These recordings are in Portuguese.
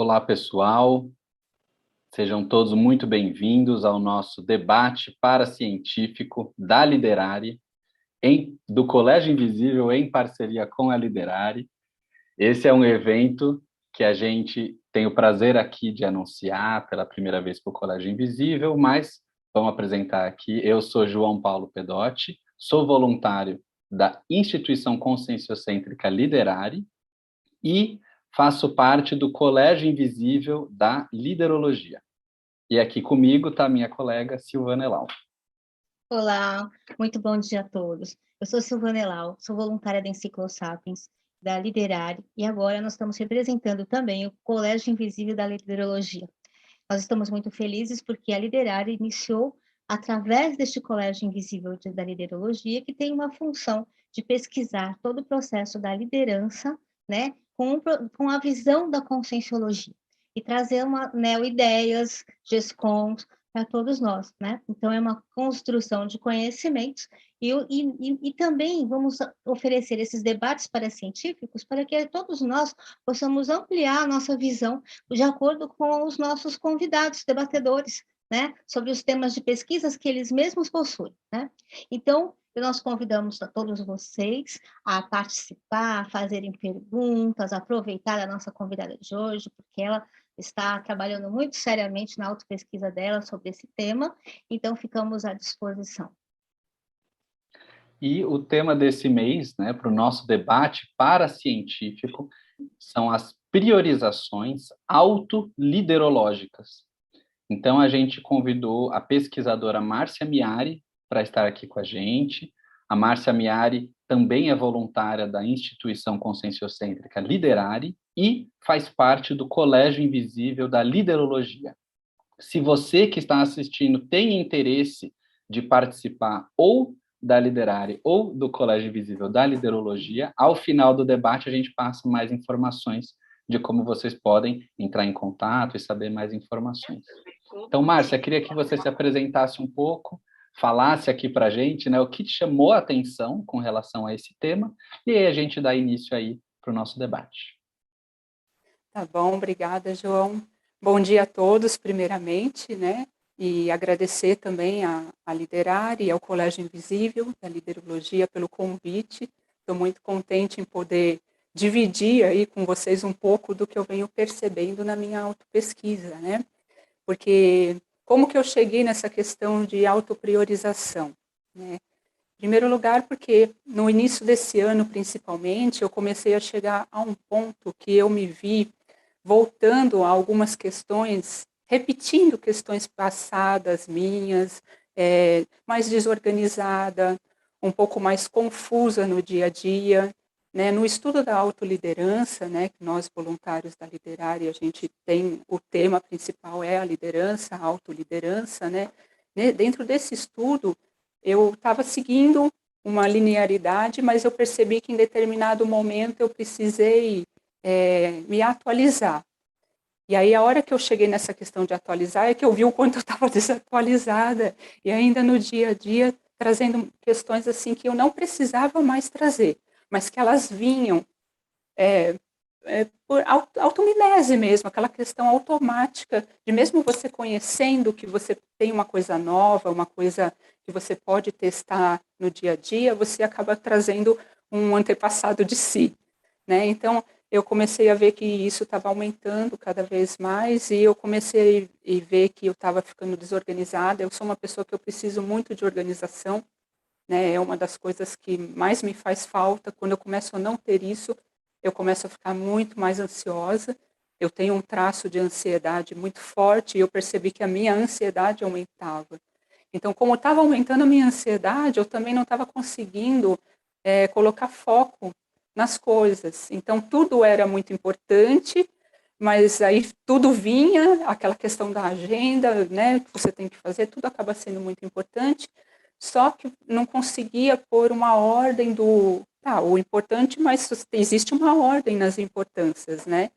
Olá, pessoal. Sejam todos muito bem-vindos ao nosso debate paracientífico da Liderare, do Colégio Invisível em parceria com a Liderare. Esse é um evento que a gente tem o prazer aqui de anunciar pela primeira vez para o Colégio Invisível, mas vamos apresentar aqui. Eu sou João Paulo Pedotti, sou voluntário da Instituição Conscienciocêntrica Liderare e faço parte do Colégio Invisível da Liderologia. E aqui comigo está minha colega Silvana Elau. Olá, muito bom dia a todos. Eu sou Silvana Elau, sou voluntária da Enciclosapiens, da Liderare, e agora nós estamos representando também o Colégio Invisível da Liderologia. Nós estamos muito felizes porque a Liderare iniciou através deste Colégio Invisível da Liderologia, que tem uma função de pesquisar todo o processo da liderança, né, com a visão da conscienciologia, e trazer ideias, GESCOMs, para todos nós, né? Então, é uma construção de conhecimentos e também vamos oferecer esses debates para científicos para que todos nós possamos ampliar a nossa visão de acordo com os nossos convidados, debatedores, né? Sobre os temas de pesquisas que eles mesmos possuem, né? Então, nós convidamos a todos vocês a participar, a fazerem perguntas, a aproveitar a nossa convidada de hoje, porque ela está trabalhando muito seriamente na autopesquisa dela sobre esse tema, então ficamos à disposição. E o tema desse mês, né, para o nosso debate paracientífico, são as priorizações autoliderológicas. Então, a gente convidou a pesquisadora Márcia Miari para estar aqui com a gente. A Márcia Miari também é voluntária da Instituição Conscienciocêntrica Liderare e faz parte do Colégio Invisível da Liderologia. Se você que está assistindo tem interesse de participar ou da Liderare ou do Colégio Invisível da Liderologia, ao final do debate a gente passa mais informações de como vocês podem entrar em contato e saber mais informações. Então, Márcia, queria que você se apresentasse um pouco, falasse aqui para a gente, né, o que te chamou a atenção com relação a esse tema, e aí a gente dá início aí para o nosso debate. Tá bom, obrigada, João. Bom dia a todos, primeiramente, né? E agradecer também a Liderare e ao Colégio Invisível da Liderologia pelo convite. Estou muito contente em poder dividir aí com vocês um pouco do que eu venho percebendo na minha autopesquisa, né? Porque como que eu cheguei nessa questão de autopriorização, né? Em primeiro lugar, porque no início desse ano, principalmente, eu comecei a chegar a um ponto que eu me vi voltando a algumas questões, repetindo questões passadas minhas, mais desorganizada, um pouco mais confusa no dia a dia, né? No estudo da autoliderança, né, que nós voluntários da Liderare, a gente tem, o tema principal é a liderança, a autoliderança, né? Dentro desse estudo, eu estava seguindo uma linearidade, mas eu percebi que em determinado momento eu precisei me atualizar. E aí, a hora que eu cheguei nessa questão de atualizar, é que eu vi o quanto eu estava desatualizada, e ainda no dia a dia, trazendo questões assim que eu não precisava mais trazer, mas que elas vinham por automimese mesmo, aquela questão automática, de mesmo você conhecendo que você tem uma coisa nova, uma coisa que você pode testar no dia a dia, você acaba trazendo um antepassado de si, né? Então, eu comecei a ver que isso estava aumentando cada vez mais e eu comecei a ver que eu estava ficando desorganizada. Eu sou uma pessoa que eu preciso muito de organização, né? É uma das coisas que mais me faz falta. Quando eu começo a não ter isso, eu começo a ficar muito mais ansiosa. Eu tenho um traço de ansiedade muito forte e eu percebi que a minha ansiedade aumentava. Então, como estava aumentando a minha ansiedade, eu também não estava conseguindo colocar foco nas coisas. Então, tudo era muito importante, mas aí tudo vinha, aquela questão da agenda, né, que você tem que fazer, tudo acaba sendo muito importante, só que não conseguia pôr uma ordem o importante, mas existe uma ordem nas importâncias, né?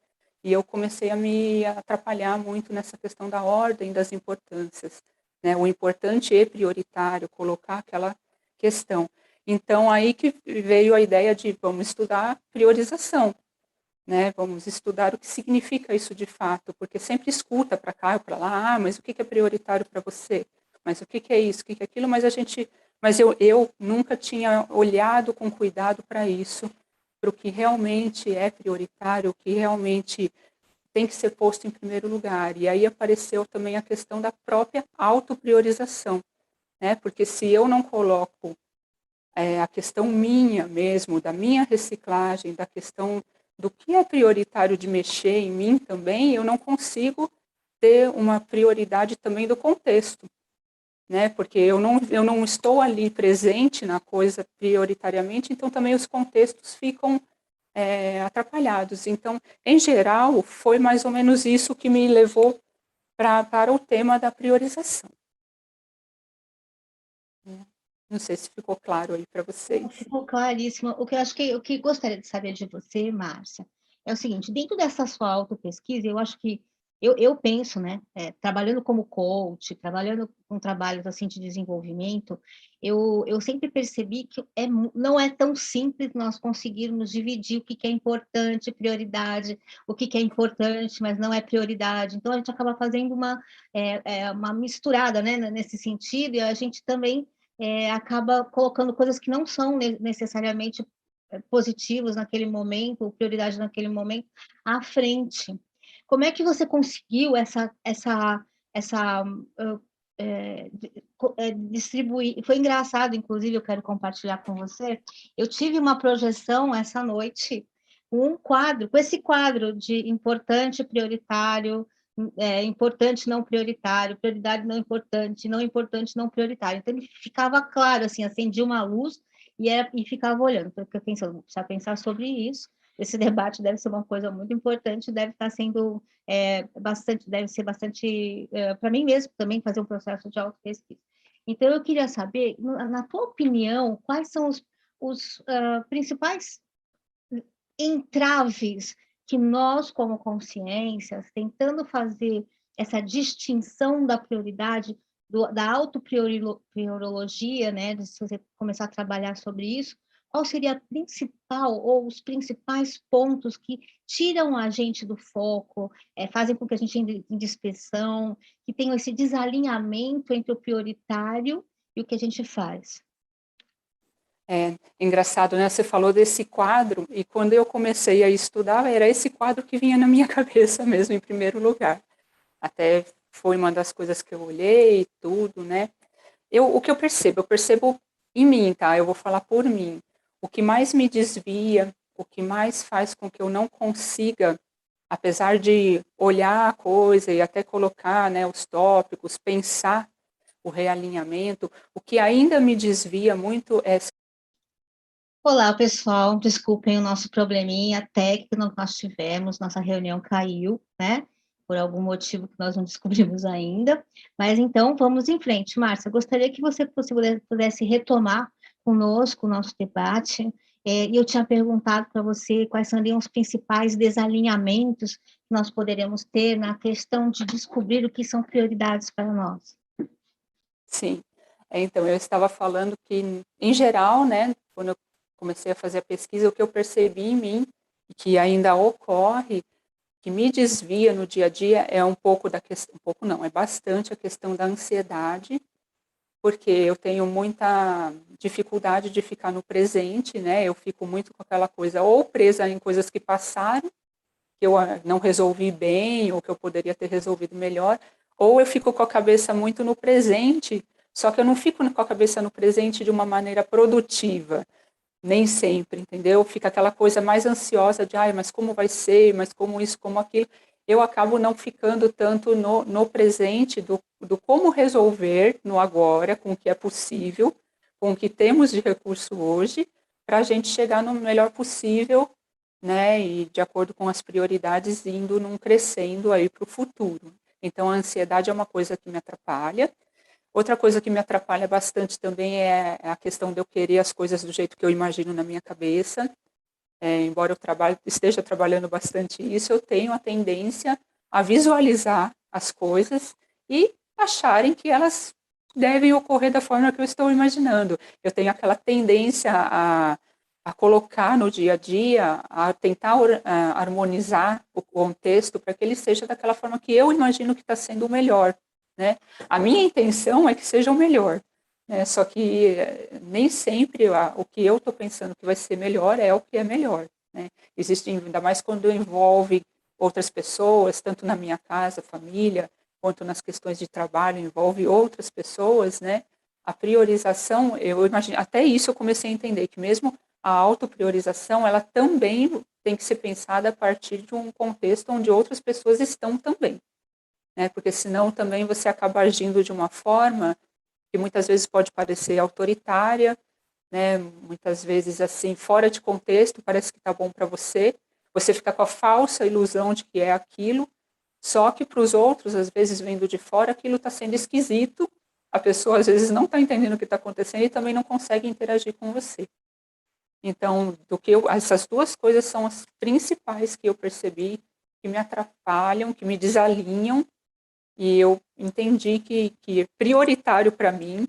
E eu comecei a me atrapalhar muito nessa questão da ordem das importâncias, né? O importante e prioritário, colocar aquela questão. Então, aí que veio a ideia de vamos estudar priorização. né? Vamos estudar o que significa isso de fato, porque sempre escuta para cá ou para lá, mas o que é prioritário para você? Mas o que é isso? O que é aquilo? Mas eu nunca tinha olhado com cuidado para isso, para o que realmente é prioritário, o que realmente tem que ser posto em primeiro lugar. E aí apareceu também a questão da própria autopriorização, né? Porque se eu não coloco a questão minha mesmo, da minha reciclagem, da questão do que é prioritário de mexer em mim também, eu não consigo ter uma prioridade também do contexto, né? Porque eu não estou ali presente na coisa prioritariamente, então também os contextos ficam atrapalhados. Então, em geral, foi mais ou menos isso que me levou para o tema da priorização. Não sei se ficou claro aí para vocês. Ficou claríssimo. O que eu acho que o que gostaria de saber de você, Márcia, é o seguinte: dentro dessa sua autopesquisa, eu acho que eu penso, né, trabalhando como coach, trabalhando com trabalhos assim de desenvolvimento, eu sempre percebi que não é tão simples nós conseguirmos dividir o que é importante, prioridade, o que é importante, mas não é prioridade. Então a gente acaba fazendo uma misturada, né, nesse sentido, e a gente também acaba colocando coisas que não são necessariamente positivas naquele momento, ou prioridade naquele momento, à frente. Como é que você conseguiu distribuir? Foi engraçado, inclusive, eu quero compartilhar com você. Eu tive uma projeção essa noite, com esse quadro de importante, prioritário, importante, não prioritário, prioridade não importante, não importante, não prioritário. Então, ele ficava claro, assim, acendia uma luz e ficava olhando. Então, eu fiquei pensando, precisa pensar sobre isso. Esse debate deve ser uma coisa muito importante, deve estar sendo deve ser bastante, para mim mesmo, também fazer um processo de autopesquisa. Então, eu queria saber, na tua opinião, quais são os principais entraves que nós, como consciências, tentando fazer essa distinção da prioridade, da autopriorologia, né, se você começar a trabalhar sobre isso, qual seria a principal ou os principais pontos que tiram a gente do foco, fazem com que a gente entre em dispersão, que tenham esse desalinhamento entre o prioritário e o que a gente faz? É engraçado, né? Você falou desse quadro, e quando eu comecei a estudar, era esse quadro que vinha na minha cabeça mesmo, em primeiro lugar. Até foi uma das coisas que eu olhei, tudo, né? O que eu percebo em mim, tá? Eu vou falar por mim. O que mais me desvia, o que mais faz com que eu não consiga, apesar de olhar a coisa e até colocar, né, os tópicos, pensar o realinhamento, o que ainda me desvia muito é. Olá, pessoal. Desculpem o nosso probleminha técnico que nós tivemos, nossa reunião caiu, né? Por algum motivo que nós não descobrimos ainda. Mas então, vamos em frente. Márcia, gostaria que você pudesse retomar conosco o nosso debate. E eu tinha perguntado para você quais seriam os principais desalinhamentos que nós poderíamos ter na questão de descobrir o que são prioridades para nós. Sim. Então, eu estava falando que, em geral, né, quando eu comecei a fazer a pesquisa, o que eu percebi em mim, e que ainda ocorre, que me desvia no dia a dia, é um pouco da questão, um pouco não, é bastante a questão da ansiedade, porque eu tenho muita dificuldade de ficar no presente, né, eu fico muito com aquela coisa, ou presa em coisas que passaram, que eu não resolvi bem, ou que eu poderia ter resolvido melhor, ou eu fico com a cabeça muito no presente, só que eu não fico com a cabeça no presente de uma maneira produtiva, nem sempre, entendeu? Fica aquela coisa mais ansiosa de, ai, mas como vai ser, mas como isso, como aquilo. Eu acabo não ficando tanto no presente do como resolver no agora, com o que é possível, com o que temos de recurso hoje, para a gente chegar no melhor possível, né, e de acordo com as prioridades, indo num crescendo aí para o futuro. Então, a ansiedade é uma coisa que me atrapalha. Outra coisa que me atrapalha bastante também é a questão de eu querer as coisas do jeito que eu imagino na minha cabeça. Embora eu esteja trabalhando bastante isso, eu tenho a tendência a visualizar as coisas e acharem que elas devem ocorrer da forma que eu estou imaginando. Eu tenho aquela tendência a colocar no dia a dia, a tentar harmonizar o contexto para que ele seja daquela forma que eu imagino que está sendo o melhor, né? A minha intenção é que seja o melhor, né? Só que nem sempre o que eu estou pensando que vai ser melhor é o que é melhor, né? Existe, ainda mais quando envolve outras pessoas, tanto na minha casa, família, quanto nas questões de trabalho, envolve outras pessoas, né? A priorização, eu imagino, até isso eu comecei a entender, que mesmo a autopriorização, ela também tem que ser pensada a partir de um contexto onde outras pessoas estão também, né? Porque senão também você acaba agindo de uma forma que muitas vezes pode parecer autoritária, né? Muitas vezes assim, fora de contexto, parece que está bom para você, você fica com a falsa ilusão de que é aquilo, só que para os outros, às vezes vendo de fora, aquilo está sendo esquisito, a pessoa às vezes não está entendendo o que está acontecendo e também não consegue interagir com você. Então, essas duas coisas são as principais que eu percebi que me atrapalham, que me desalinham, e eu entendi que prioritário para mim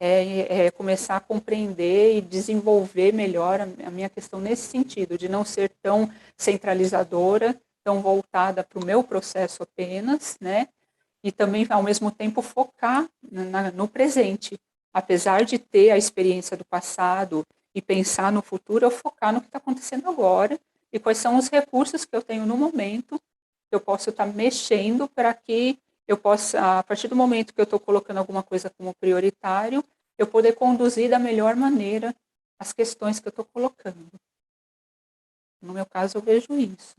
é começar a compreender e desenvolver melhor a minha questão nesse sentido, de não ser tão centralizadora, tão voltada para o meu processo apenas, né? E também, ao mesmo tempo, focar no presente. Apesar de ter a experiência do passado e pensar no futuro, eu focar no que está acontecendo agora e quais são os recursos que eu tenho no momento que eu posso estar mexendo para que eu possa, a partir do momento que eu estou colocando alguma coisa como prioritário, eu poder conduzir da melhor maneira as questões que eu estou colocando. No meu caso, eu vejo isso.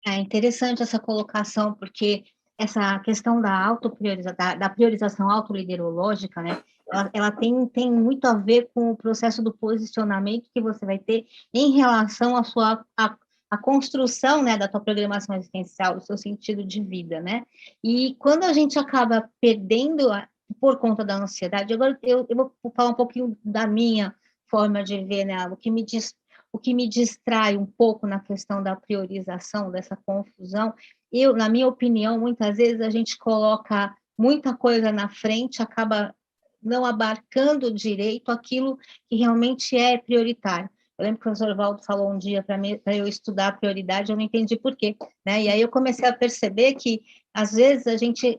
É interessante essa colocação, porque essa questão da priorização autoliderológica, né, ela tem muito a ver com o processo do posicionamento que você vai ter em relação à construção, né, da tua programação existencial, do seu sentido de vida, né? E quando a gente acaba perdendo por conta da ansiedade, agora eu vou falar um pouquinho da minha forma de ver, né, o que me distrai um pouco na questão da priorização, dessa confusão. Na minha opinião, muitas vezes a gente coloca muita coisa na frente, acaba não abarcando direito aquilo que realmente é prioritário. Eu lembro que o professor Valdo falou um dia para eu estudar a prioridade, eu não entendi por quê, né? E aí eu comecei a perceber que, às vezes, a gente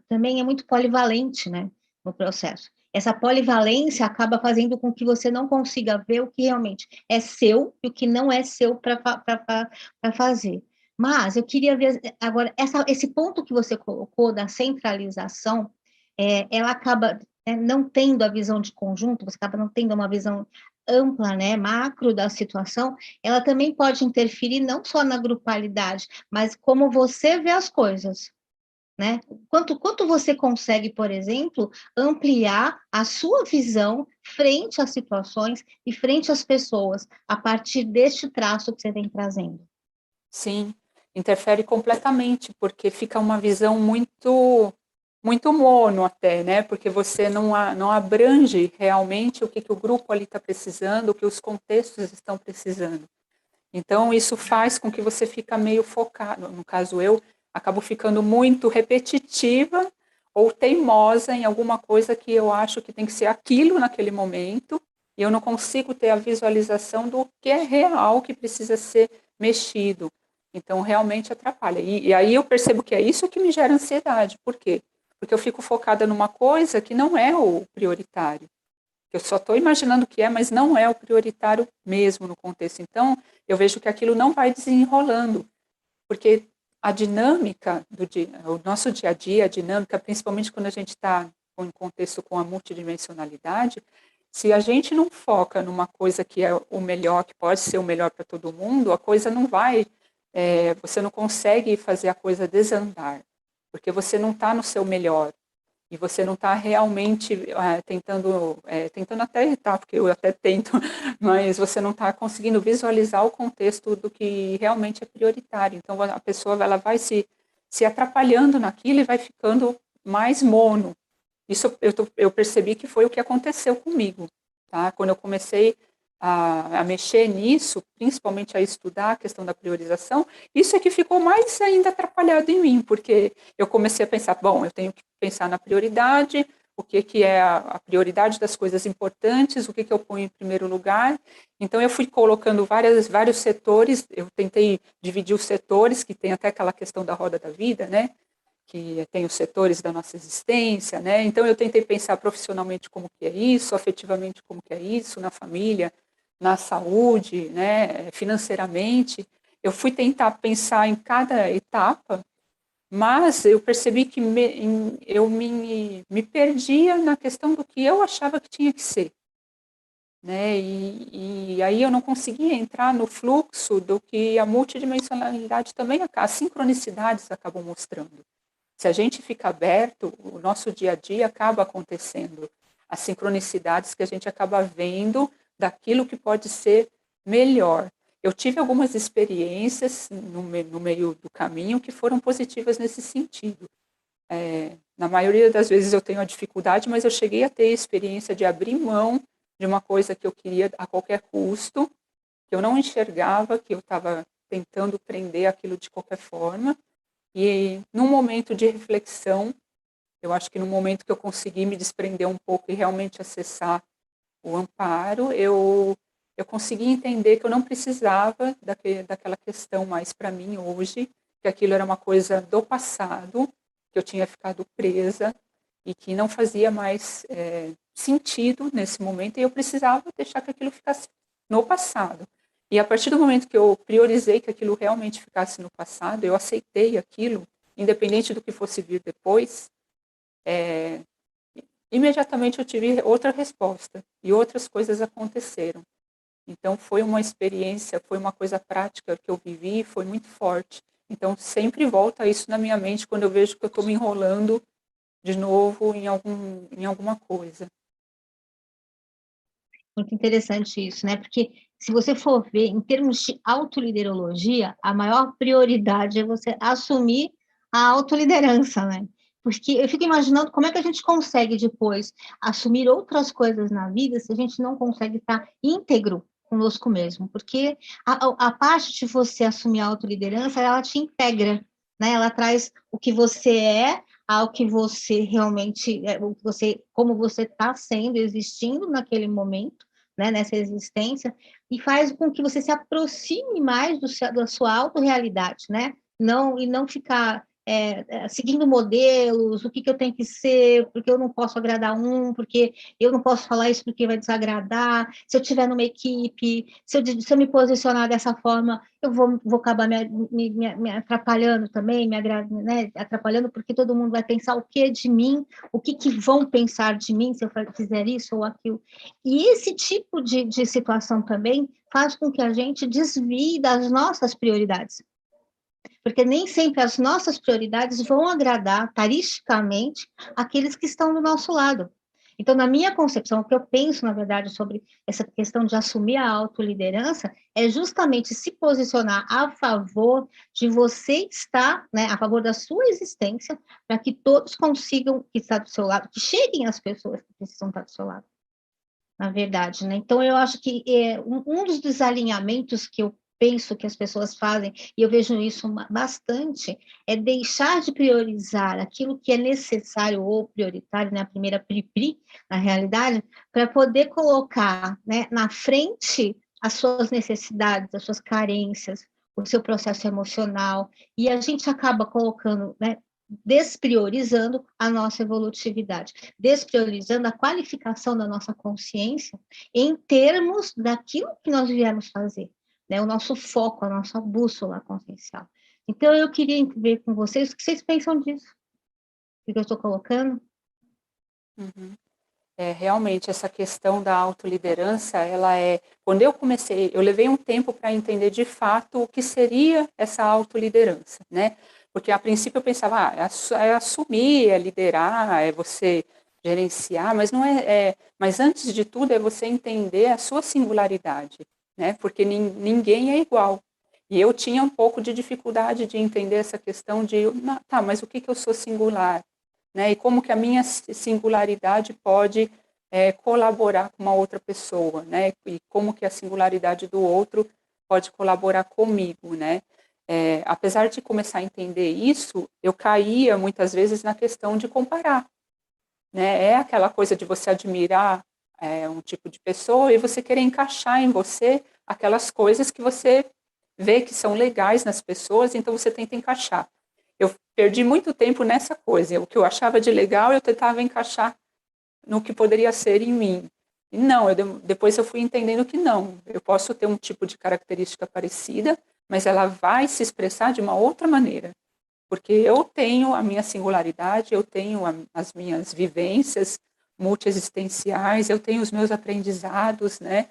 também é muito polivalente, né, no processo. Essa polivalência acaba fazendo com que você não consiga ver o que realmente é seu e o que não é seu para fazer. Mas eu queria ver agora, esse ponto que você colocou da centralização, ela acaba não tendo a visão de conjunto, você acaba não tendo uma visão ampla, né, macro da situação, ela também pode interferir não só na grupalidade, mas como você vê as coisas. Né? Quanto você consegue, por exemplo, ampliar a sua visão frente às situações e frente às pessoas, a partir deste traço que você vem trazendo? Sim, interfere completamente, porque fica uma visão muito mono até, né? Porque você não abrange realmente o que o grupo ali está precisando, o que os contextos estão precisando. Então, isso faz com que você fica meio focado. No caso, eu acabo ficando muito repetitiva ou teimosa em alguma coisa que eu acho que tem que ser aquilo naquele momento, e eu não consigo ter a visualização do que é real, que precisa ser mexido. Então, realmente atrapalha. E aí eu percebo que é isso que me gera ansiedade. Por quê? Porque eu fico focada numa coisa que não é o prioritário. Eu só estou imaginando o que é, mas não é o prioritário mesmo no contexto. Então, eu vejo que aquilo não vai desenrolando, porque a dinâmica o nosso dia a dia, a dinâmica, principalmente quando a gente está em contexto com a multidimensionalidade, se a gente não foca numa coisa que é o melhor, que pode ser o melhor para todo mundo, a coisa não vai, você não consegue fazer a coisa desandar, porque você não está no seu melhor, e você não está realmente tentando até irritar, porque eu até tento, mas você não está conseguindo visualizar o contexto do que realmente é prioritário. Então, a pessoa ela vai se atrapalhando naquilo e vai ficando mais mono. Isso eu percebi que foi o que aconteceu comigo. Tá? Quando eu comecei a mexer nisso, principalmente a estudar a questão da priorização, isso é que ficou mais ainda atrapalhado em mim, porque eu comecei a pensar, bom, eu tenho que pensar na prioridade, o que é a prioridade das coisas importantes, o que eu ponho em primeiro lugar. Então, eu fui colocando vários setores, eu tentei dividir os setores, que tem até aquela questão da roda da vida, né? Que tem os setores da nossa existência, né? Então, eu tentei pensar profissionalmente como que é isso, afetivamente como que é isso, na família, na saúde, né? Financeiramente. Eu fui tentar pensar em cada etapa, mas eu percebi que eu me perdia na questão do que eu achava que tinha que ser, né? E aí eu não conseguia entrar no fluxo do que a multidimensionalidade também, as sincronicidades acabam mostrando. Se a gente fica aberto, o nosso dia a dia acaba acontecendo. As sincronicidades que a gente acaba vendo daquilo que pode ser melhor. Eu tive algumas experiências no meio do caminho que foram positivas nesse sentido. Na maioria das vezes eu tenho a dificuldade, mas eu cheguei a ter a experiência de abrir mão de uma coisa que eu queria a qualquer custo, que eu não enxergava, que eu estava tentando prender aquilo de qualquer forma. E num momento de reflexão, eu acho que no momento que eu consegui me desprender um pouco e realmente acessar o amparo, eu consegui entender que eu não precisava daquela questão mais para mim hoje, que aquilo era uma coisa do passado, que eu tinha ficado presa e que não fazia mais sentido nesse momento, e eu precisava deixar que aquilo ficasse no passado. E a partir do momento que eu priorizei que aquilo realmente ficasse no passado, eu aceitei aquilo, independente do que fosse vir depois, imediatamente eu tive outra resposta e outras coisas aconteceram. Então foi uma experiência, foi uma coisa prática que eu vivi, foi muito forte. Então sempre volta isso na minha mente quando eu vejo que eu estou me enrolando de novo em alguma coisa. Muito interessante isso, né? Porque se você for ver, em termos de autoliderologia, a maior prioridade é você assumir a autoliderança, né? Porque eu fico imaginando como é que a gente consegue depois assumir outras coisas na vida se a gente não consegue estar íntegro conosco mesmo. Porque a parte de você assumir a autoliderança, ela te integra, né? Ela traz o que você é ao que você realmente, como você está sendo, existindo naquele momento, né, nessa existência, e faz com que você se aproxime mais da sua autorrealidade, né? Não ficar seguindo modelos, o que eu tenho que ser, porque eu não posso agradar porque eu não posso falar isso porque vai desagradar, se eu estiver numa equipe, se eu me posicionar dessa forma, eu vou acabar me atrapalhando também, né, atrapalhando, porque todo mundo vai pensar o que de mim, o que vão pensar de mim se eu fizer isso ou aquilo. E esse tipo de situação também faz com que a gente desvie das nossas prioridades, porque nem sempre as nossas prioridades vão agradar taristicamente aqueles que estão do nosso lado. Então, na minha concepção, o que eu penso, na verdade, sobre essa questão de assumir a autoliderança é justamente se posicionar a favor de você estar, né, a favor da sua existência, para que todos consigam estar do seu lado, que cheguem as pessoas que precisam estar do seu lado, na verdade, né? Então, eu acho que um dos desalinhamentos que eu penso que as pessoas fazem, e eu vejo isso bastante, é deixar de priorizar aquilo que é necessário ou prioritário, né, a primeira pri-pri, na realidade, para poder colocar, né, na frente as suas necessidades, as suas carências, o seu processo emocional, e a gente acaba colocando, né, despriorizando a nossa evolutividade, despriorizando a qualificação da nossa consciência em termos daquilo que nós viemos fazer, né? O nosso foco, a nossa bússola consciencial. Então, eu queria ver com vocês o que vocês pensam disso, o que eu estou colocando. Uhum. Realmente, essa questão da autoliderança, quando eu comecei, eu levei um tempo para entender de fato o que seria essa autoliderança, né? Porque a princípio eu pensava, é assumir, é liderar, é você gerenciar, mas não mas antes de tudo é você entender a sua singularidade, né? Porque ninguém é igual. E eu tinha um pouco de dificuldade de entender essa questão de, tá, mas o que eu sou singular? Né, e como que a minha singularidade pode colaborar com uma outra pessoa, né, e como que a singularidade do outro pode colaborar comigo, né. Apesar de começar a entender isso, eu caía muitas vezes na questão de comparar, né? É aquela coisa de você admirar um tipo de pessoa e você querer encaixar em você aquelas coisas que você vê que são legais nas pessoas, então você tenta encaixar. Eu perdi muito tempo nessa coisa. O que eu achava de legal, eu tentava encaixar no que poderia ser em mim. E não, depois eu fui entendendo que não. Eu posso ter um tipo de característica parecida, mas ela vai se expressar de uma outra maneira. Porque eu tenho a minha singularidade, eu tenho as minhas vivências multiexistenciais, eu tenho os meus aprendizados, né?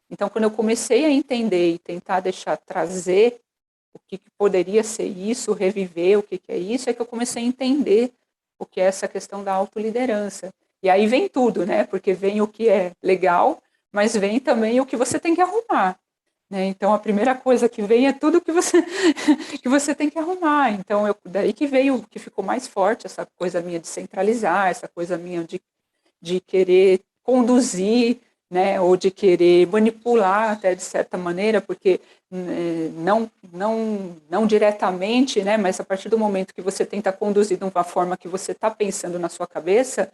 Então, quando eu comecei a entender e tentar trazer o que poderia ser isso, reviver o que é isso, é que eu comecei a entender o que é essa questão da autoliderança. E aí vem tudo, né? Porque vem o que é legal, mas vem também o que você tem que arrumar. Né? Então, a primeira coisa que vem é tudo que você, que você tem que arrumar. Então, daí que veio, que ficou mais forte essa coisa minha de centralizar, essa coisa minha de querer conduzir, né, ou de querer manipular até de certa maneira, porque não diretamente, né, mas a partir do momento que você tenta conduzir de uma forma que você está pensando na sua cabeça,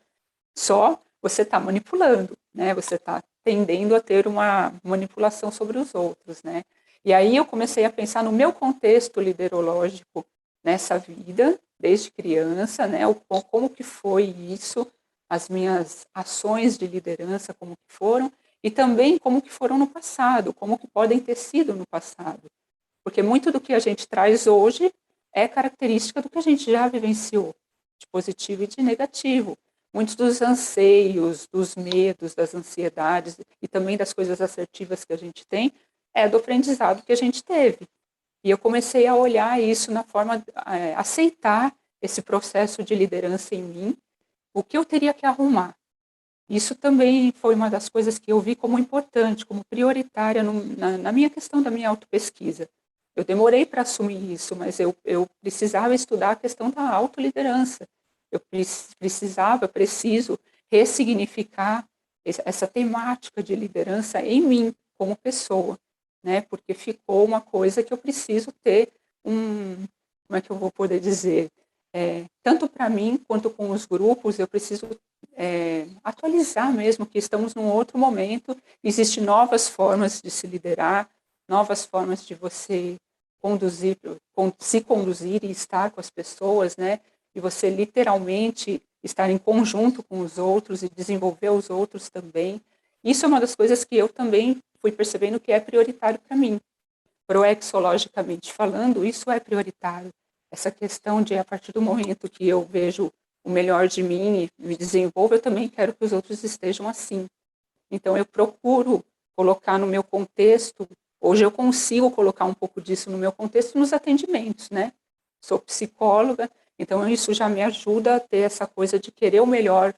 só você está manipulando, né, você está tendendo a ter uma manipulação sobre os outros, né. E aí eu comecei a pensar no meu contexto liderológico nessa vida, desde criança, né, como que foi isso, as minhas ações de liderança, como que foram, e também como que foram no passado, como que podem ter sido no passado. Porque muito do que a gente traz hoje é característica do que a gente já vivenciou, de positivo e de negativo. Muitos dos anseios, dos medos, das ansiedades e também das coisas assertivas que a gente tem é do aprendizado que a gente teve. E eu comecei a olhar isso na forma, aceitar esse processo de liderança em mim, o que eu teria que arrumar. Isso também foi uma das coisas que eu vi como importante, como prioritária na minha questão da minha autopesquisa. Eu demorei para assumir isso, mas eu precisava estudar a questão da autoliderança. Eu preciso ressignificar essa temática de liderança em mim, como pessoa, né? Porque ficou uma coisa que eu preciso ter como é que eu vou poder dizer? Tanto para mim quanto com os grupos, eu preciso atualizar mesmo que estamos num outro momento, existem novas formas de se liderar, novas formas de você se conduzir e estar com as pessoas, né? E você literalmente estar em conjunto com os outros e desenvolver os outros também. Isso é uma das coisas que eu também fui percebendo que é prioritário para mim. Proexologicamente falando, isso é prioritário. Essa questão de, a partir do momento que eu vejo o melhor de mim e me desenvolvo, eu também quero que os outros estejam assim. Então, eu procuro colocar no meu contexto, hoje eu consigo colocar um pouco disso no meu contexto nos atendimentos, né? Sou psicóloga, então isso já me ajuda a ter essa coisa de querer o melhor,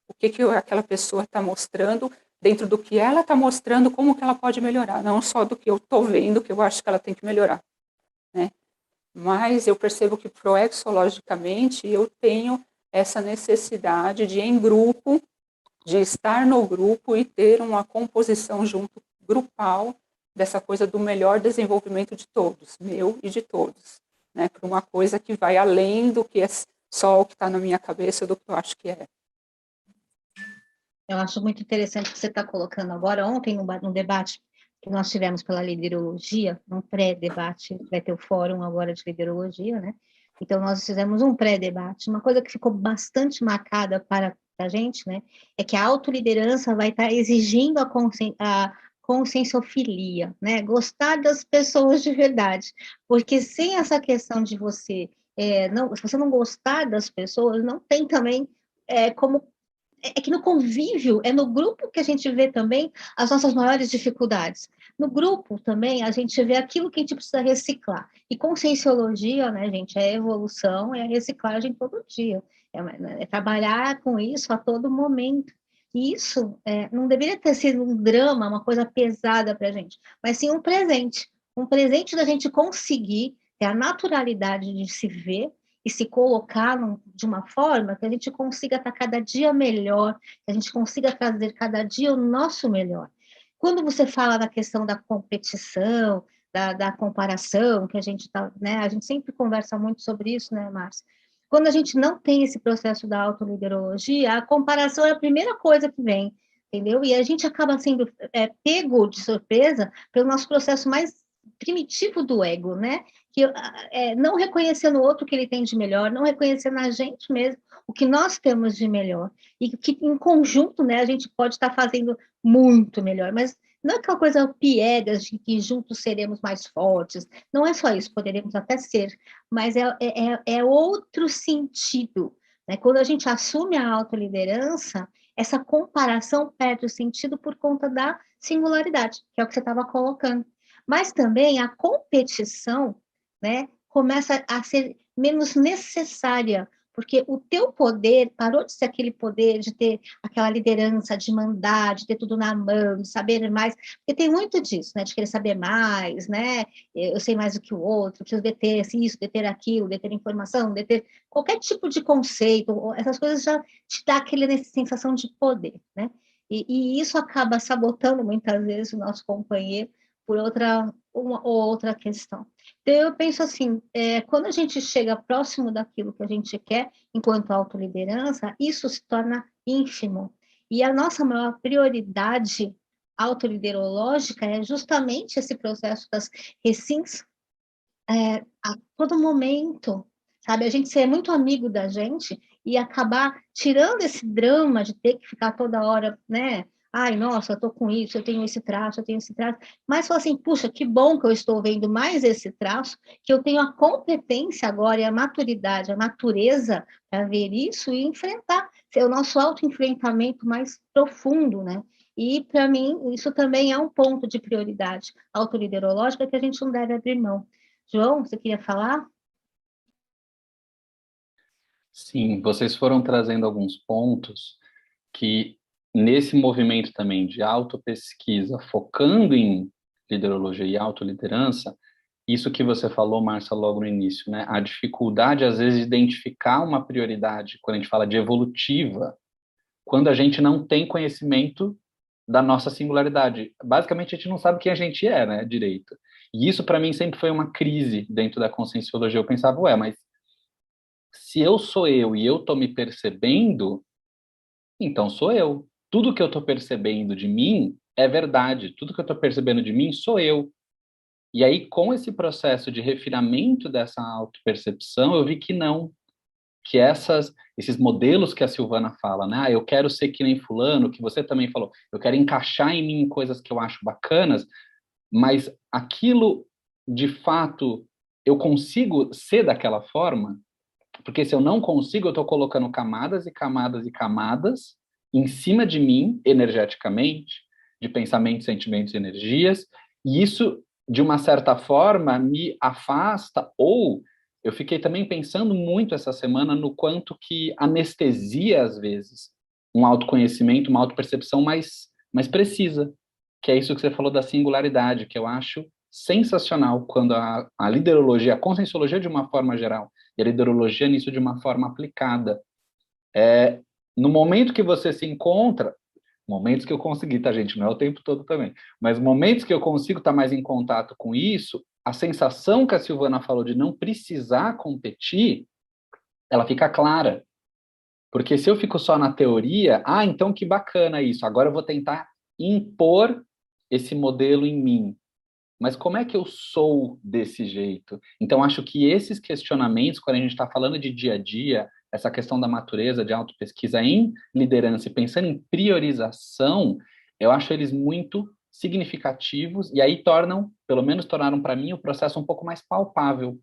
o que aquela pessoa está mostrando, dentro do que ela está mostrando, como que ela pode melhorar, não só do que eu estou vendo, que eu acho que ela tem que melhorar, né? Mas eu percebo que proexologicamente eu tenho essa necessidade de, em grupo, de estar no grupo e ter uma composição junto, grupal, dessa coisa do melhor desenvolvimento de todos, meu e de todos, né? Para uma coisa que vai além do que é só o que está na minha cabeça, do que eu acho que é. Eu acho muito interessante o que você está colocando agora. Ontem, num debate que nós tivemos pela liderologia, um pré-debate, vai ter o fórum agora de liderologia, né? Então, nós fizemos um pré-debate. Uma coisa que ficou bastante marcada para a gente, né, é que a autoliderança vai estar exigindo a conscienciofilia, né? Gostar das pessoas de verdade. Porque sem essa questão de você, se você não gostar das pessoas, não tem também como que no convívio, é no grupo que a gente vê também as nossas maiores dificuldades. No grupo também a gente vê aquilo que a gente precisa reciclar. E conscienciologia, né, gente, é evolução, é reciclagem todo dia. É trabalhar com isso a todo momento. E isso não deveria ter sido um drama, uma coisa pesada para a gente, mas sim um presente. Um presente da gente conseguir ter a naturalidade de se ver e se colocar de uma forma que a gente consiga estar cada dia melhor, que a gente consiga trazer cada dia o nosso melhor. Quando você fala da questão da competição, da comparação, que a gente tá, né? A gente sempre conversa muito sobre isso, né, Márcia? Quando a gente não tem esse processo da autoliderologia, a comparação é a primeira coisa que vem, entendeu? E a gente acaba sendo pego de surpresa pelo nosso processo mais primitivo do ego, né? Que não reconhecendo o outro que ele tem de melhor, não reconhecendo a gente mesmo o que nós temos de melhor e que em conjunto, né, a gente pode estar fazendo muito melhor, mas não é aquela coisa piegas de que juntos seremos mais fortes, não é só isso, poderemos até ser, mas é outro sentido, né? Quando a gente assume a autoliderança, essa comparação perde o sentido por conta da singularidade, que é o que você estava colocando. Mas também a competição, né, começa a ser menos necessária, porque o teu poder parou de ser aquele poder de ter aquela liderança, de mandar, de ter tudo na mão, de saber mais, porque tem muito disso, né, de querer saber mais, né, eu sei mais do que o outro, preciso deter isso, deter aquilo, deter informação, deter qualquer tipo de conceito, essas coisas já te dá aquela sensação de poder, né, e isso acaba sabotando muitas vezes o nosso companheiro por uma ou outra questão. Então, eu penso assim, quando a gente chega próximo daquilo que a gente quer, enquanto autoliderança, isso se torna ínfimo. E a nossa maior prioridade autoliderológica é justamente esse processo das recins a todo momento, sabe? A gente ser muito amigo da gente e acabar tirando esse drama de ter que ficar toda hora, né? Ai, nossa, eu tô com isso, eu tenho esse traço, eu tenho esse traço. Mas falar assim, puxa, que bom que eu estou vendo mais esse traço, que eu tenho a competência agora e a maturidade, a natureza para ver isso e enfrentar. Ser o nosso autoenfrentamento mais profundo, né? E, para mim, isso também é um ponto de prioridade autoliderológica que a gente não deve abrir mão. João, você queria falar? Sim, vocês foram trazendo alguns pontos que, nesse movimento também de autopesquisa, focando em liderologia e autoliderança, isso que você falou, Márcia, logo no início, né? A dificuldade, às vezes, de identificar uma prioridade, quando a gente fala de evolutiva, quando a gente não tem conhecimento da nossa singularidade. Basicamente, a gente não sabe quem a gente é, né, direito. E isso, para mim, sempre foi uma crise dentro da conscienciologia. Eu pensava, ué, mas se eu sou eu e eu estou me percebendo, então sou eu. Tudo que eu estou percebendo de mim é verdade. Tudo que eu estou percebendo de mim sou eu. E aí, com esse processo de refinamento dessa autopercepção, eu vi que não, que esses modelos que a Silvana fala, né? Ah, eu quero ser que nem fulano, que você também falou, eu quero encaixar em mim coisas que eu acho bacanas, mas aquilo, de fato, eu consigo ser daquela forma? Porque se eu não consigo, eu estou colocando camadas e camadas e camadas em cima de mim, energeticamente, de pensamentos, sentimentos e energias, e isso, de uma certa forma, me afasta, ou eu fiquei também pensando muito essa semana no quanto que anestesia, às vezes, um autoconhecimento, uma autopercepção mais precisa, que é isso que você falou da singularidade, que eu acho sensacional quando a liderologia, a conscienciologia de uma forma geral, e a liderologia nisso de uma forma aplicada. No momento que você se encontra, momentos que eu consegui, tá, gente? Não é o tempo todo também, mas momentos que eu consigo estar mais em contato com isso, a sensação que a Silvana falou de não precisar competir, ela fica clara. Porque se eu fico só na teoria, então que bacana isso, agora eu vou tentar impor esse modelo em mim. Mas como é que eu sou desse jeito? Então, acho que esses questionamentos, quando a gente está falando de dia a dia, essa questão da natureza, de autopesquisa em liderança e pensando em priorização, eu acho eles muito significativos e aí pelo menos tornaram para mim, o processo um pouco mais palpável.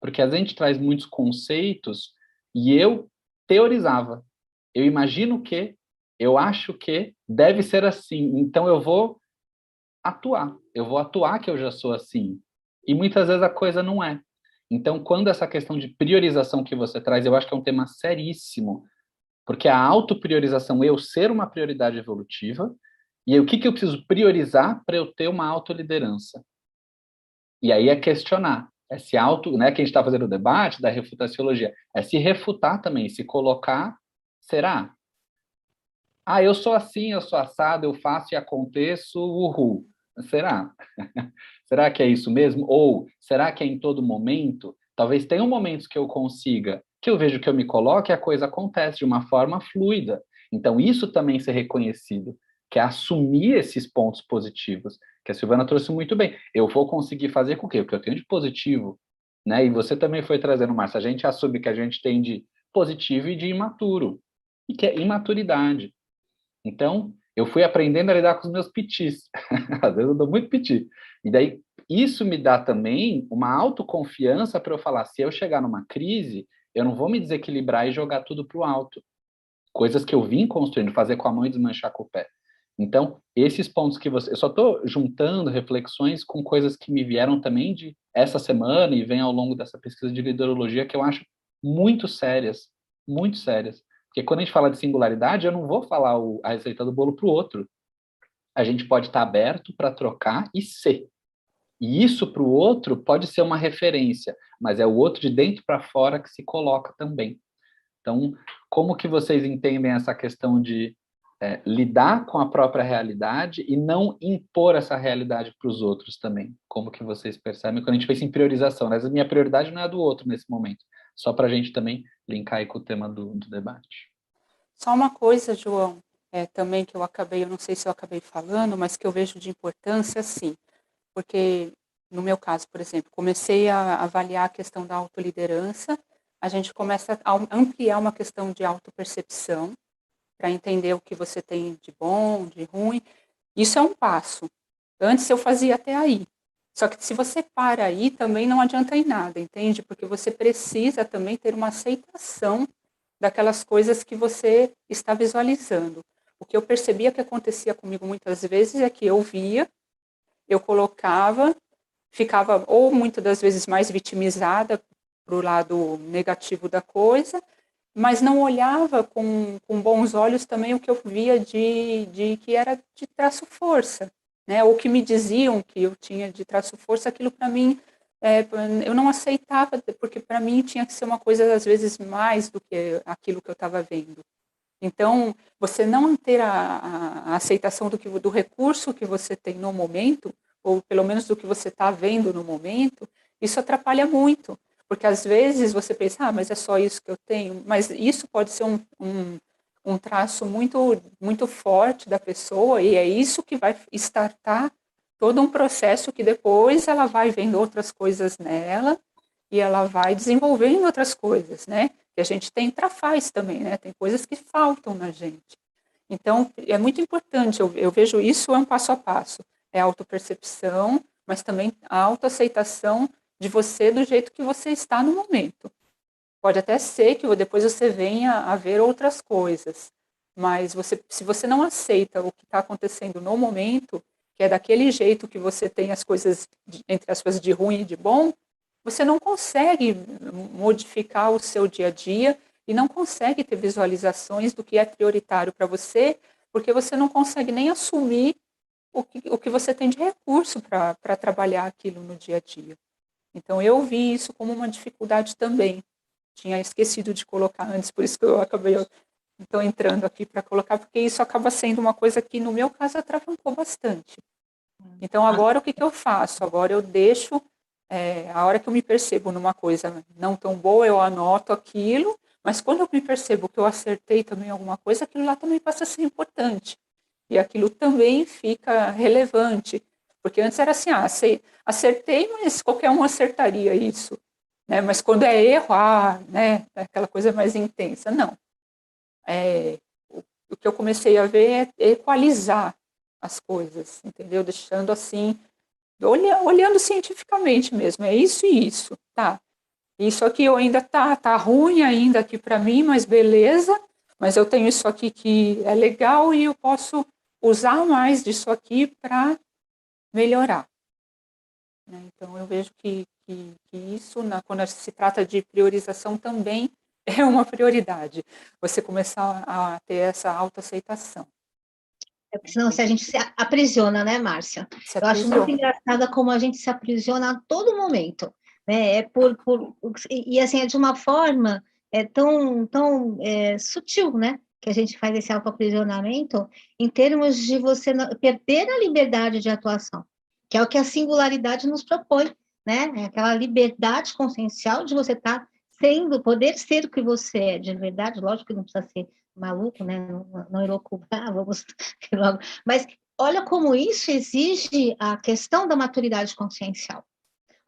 Porque a gente traz muitos conceitos e eu teorizava. Eu imagino que, eu acho que deve ser assim. Então, eu vou atuar. Eu vou atuar que eu já sou assim. E muitas vezes a coisa não é. Então, quando essa questão de priorização que você traz, eu acho que é um tema seríssimo, porque a autopriorização, eu ser uma prioridade evolutiva, e aí, o que que eu preciso priorizar para eu ter uma autoliderança? E aí é questionar, é se auto, né, que a gente está fazendo o debate da refutaciologia, é se refutar também, se colocar, será? Eu sou assim, eu sou assado, eu faço e aconteço, uhul. Será? Será que é isso mesmo? Ou será que é em todo momento? Talvez tenham momentos que eu consiga que eu vejo que eu me coloco e a coisa acontece de uma forma fluida. Então, isso também ser reconhecido, que é assumir esses pontos positivos, que a Silvana trouxe muito bem. Eu vou conseguir fazer com o quê? O que eu tenho de positivo, né? E você também foi trazendo, Márcia, a gente assume que a gente tem de positivo e de imaturo, e que é imaturidade. Então, eu fui aprendendo a lidar com os meus pitis. Às vezes eu dou muito piti. E daí, isso me dá também uma autoconfiança para eu falar, se eu chegar numa crise, eu não vou me desequilibrar e jogar tudo para o alto. Coisas que eu vim construindo, fazer com a mão e desmanchar com o pé. Então, esses pontos que você... Eu só estou juntando reflexões com coisas que me vieram também de essa semana e vem ao longo dessa pesquisa de liderologia que eu acho muito sérias, muito sérias. Porque quando a gente fala de singularidade, eu não vou falar a receita do bolo para o outro. A gente pode estar aberto para trocar e ser. E isso para o outro pode ser uma referência, mas é o outro de dentro para fora que se coloca também. Então, como que vocês entendem essa questão de lidar com a própria realidade e não impor essa realidade para os outros também? Como que vocês percebem quando a gente pensa em priorização? Né? A minha prioridade não é a do outro nesse momento. Só para a gente também linkar aí com o tema do debate. Só uma coisa, João, também que eu não sei se eu acabei falando, mas que eu vejo de importância, sim, porque no meu caso, por exemplo, comecei a avaliar a questão da autoliderança, a gente começa a ampliar uma questão de autopercepção, para entender o que você tem de bom, de ruim. Isso é um passo. Antes eu fazia até aí. Só que se você para aí, também não adianta em nada, entende? Porque você precisa também ter uma aceitação daquelas coisas que você está visualizando. O que eu percebia que acontecia comigo muitas vezes é que eu via, eu colocava, ficava ou muitas das vezes mais vitimizada para o lado negativo da coisa, mas não olhava com bons olhos também o que eu via de que era de traço-força, né? Ou que me diziam que eu tinha de traço-força, aquilo para mim, eu não aceitava, porque para mim tinha que ser uma coisa, às vezes, mais do que aquilo que eu estava vendo. Então, você não ter a aceitação do recurso que você tem no momento, ou pelo menos do que você está vendo no momento, isso atrapalha muito. Porque às vezes você pensa, mas é só isso que eu tenho. Mas isso pode ser um traço muito, muito forte da pessoa, e é isso que vai startar todo um processo que depois ela vai vendo outras coisas nela, e ela vai desenvolvendo outras coisas, né? Que a gente tem trafaz também, né? Tem coisas que faltam na gente. Então, é muito importante, eu vejo isso é um passo a passo. É a autopercepção, mas também a autoaceitação de você do jeito que você está no momento. Pode até ser que depois você venha a ver outras coisas, mas se você não aceita o que está acontecendo no momento, que é daquele jeito que você tem as coisas, entre aspas, de ruim e de bom, você não consegue modificar o seu dia a dia e não consegue ter visualizações do que é prioritário para você, porque você não consegue nem assumir o que você tem de recurso para trabalhar aquilo no dia a dia. Então, eu vi isso como uma dificuldade também. Tinha esquecido de colocar antes, por isso que eu acabei então, entrando aqui para colocar, porque isso acaba sendo uma coisa que, no meu caso, atravancou bastante. Então, agora, o que eu faço? Agora, eu deixo, a hora que eu me percebo numa coisa não tão boa, eu anoto aquilo, mas quando eu me percebo que eu acertei também alguma coisa, aquilo lá também passa a ser importante. E aquilo também fica relevante. Porque antes era assim, acertei, mas qualquer um acertaria isso. Né? Mas quando é erro, né? É aquela coisa mais intensa. Não. O que eu comecei a ver é equalizar as coisas, entendeu? Deixando assim, olhando cientificamente mesmo, é isso e isso, tá? Isso aqui eu ainda tá ruim ainda aqui para mim, mas beleza, mas eu tenho isso aqui que é legal e eu posso usar mais disso aqui para melhorar. Né? Então, eu vejo que isso, quando se trata de priorização, também é uma prioridade. Você começar a ter essa autoaceitação. Porque senão se a gente se aprisiona, né, Márcia? Eu acho muito engraçada como a gente se aprisiona a todo momento. Né? E assim, é de uma forma tão sutil, né? Que a gente faz esse autoaprisionamento em termos de você perder a liberdade de atuação, que é o que a singularidade nos propõe, né? É aquela liberdade consciencial de você estar poder ser o que você é de verdade, lógico que não precisa ser maluco, né? Não elocubar, vamos logo. Mas olha como isso exige a questão da maturidade consciencial.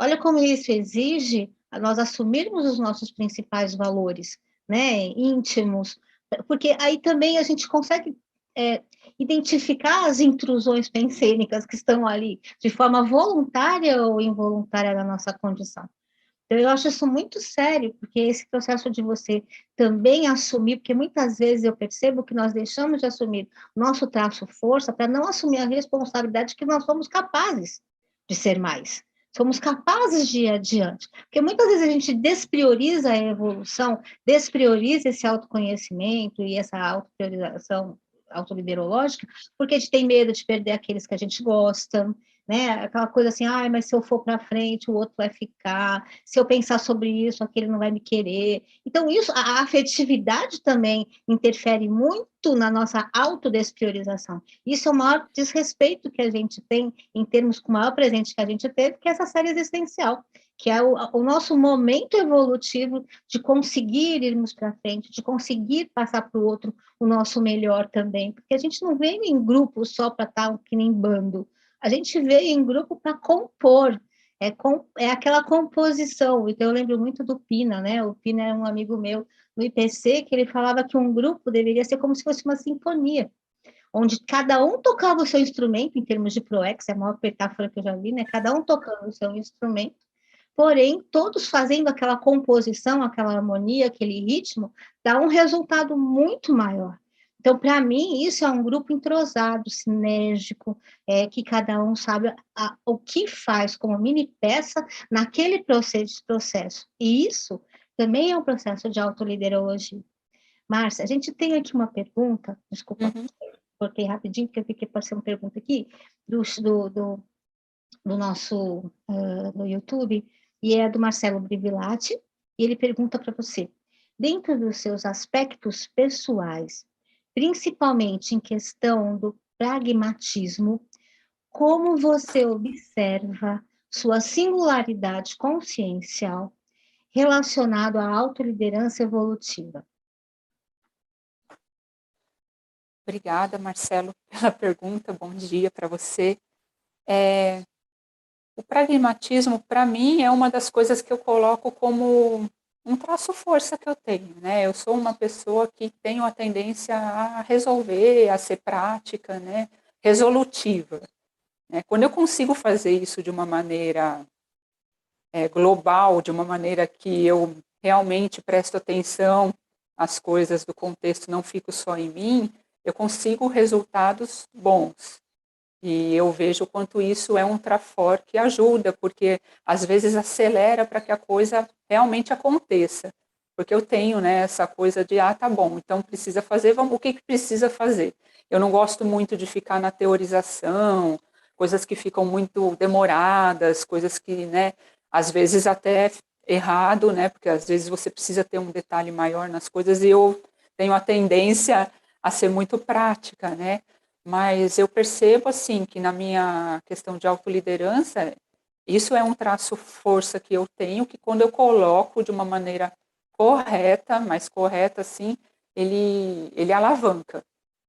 Olha como isso exige nós assumirmos os nossos principais valores, né, íntimos, porque aí também a gente consegue identificar as intrusões pensênicas que estão ali, de forma voluntária ou involuntária na nossa condição. Então, eu acho isso muito sério, porque esse processo de você também assumir, porque muitas vezes eu percebo que nós deixamos de assumir nosso traço força para não assumir a responsabilidade que nós somos capazes de ser mais. Somos capazes de ir adiante. Porque muitas vezes a gente desprioriza a evolução, desprioriza esse autoconhecimento e essa autopriorização autoliderológica, porque a gente tem medo de perder aqueles que a gente gosta, né? Aquela coisa assim, mas se eu for para frente, o outro vai ficar. Se eu pensar sobre isso, aquele não vai me querer. Então, a afetividade também interfere muito na nossa autodespriorização. Isso é o maior desrespeito que a gente tem em termos com o maior presente que a gente teve, que é essa série existencial, que é o nosso momento evolutivo de conseguir irmos para frente, de conseguir passar para o outro o nosso melhor também, porque a gente não vem em grupo só para estar que nem bando. A gente veio em grupo para compor, é aquela composição. Então, eu lembro muito do Pina, né? O Pina é um amigo meu no IPC, que ele falava que um grupo deveria ser como se fosse uma sinfonia, onde cada um tocava o seu instrumento, em termos de proex, é a maior metáfora que eu já vi, né? Cada um tocando o seu instrumento, porém, todos fazendo aquela composição, aquela harmonia, aquele ritmo, dá um resultado muito maior. Então, para mim, isso é um grupo entrosado, sinérgico, que cada um sabe o que faz como mini peça naquele processo. E isso também é um processo de autoliderologia. Márcia, a gente tem aqui uma pergunta, desculpa, cortei rapidinho, porque eu vi que passei uma pergunta aqui, do nosso no YouTube, e é do Marcelo Brivilati, e ele pergunta para você, dentro dos seus aspectos pessoais, principalmente em questão do pragmatismo, como você observa sua singularidade consciencial relacionado à autoliderança evolutiva? Obrigada, Marcelo, pela pergunta. Bom dia para você. O pragmatismo, para mim, é uma das coisas que eu coloco como um traço força que eu tenho, né? Eu sou uma pessoa que tenho a tendência a resolver, a ser prática, né? Resolutiva. Né? Quando eu consigo fazer isso de uma maneira global, de uma maneira que eu realmente presto atenção às coisas do contexto, não fico só em mim, eu consigo resultados bons. E eu vejo o quanto isso é um trafor que ajuda, porque às vezes acelera para que a coisa realmente aconteça. Porque eu tenho, né, essa coisa de, tá bom, então precisa fazer, vamos, o que precisa fazer? Eu não gosto muito de ficar na teorização, coisas que ficam muito demoradas, coisas que, né, às vezes até errado, né, porque às vezes você precisa ter um detalhe maior nas coisas, e eu tenho a tendência a ser muito prática, né, mas eu percebo, assim, que na minha questão de autoliderança, isso é um traço força que eu tenho, que quando eu coloco de uma maneira correta, mais correta, assim, ele alavanca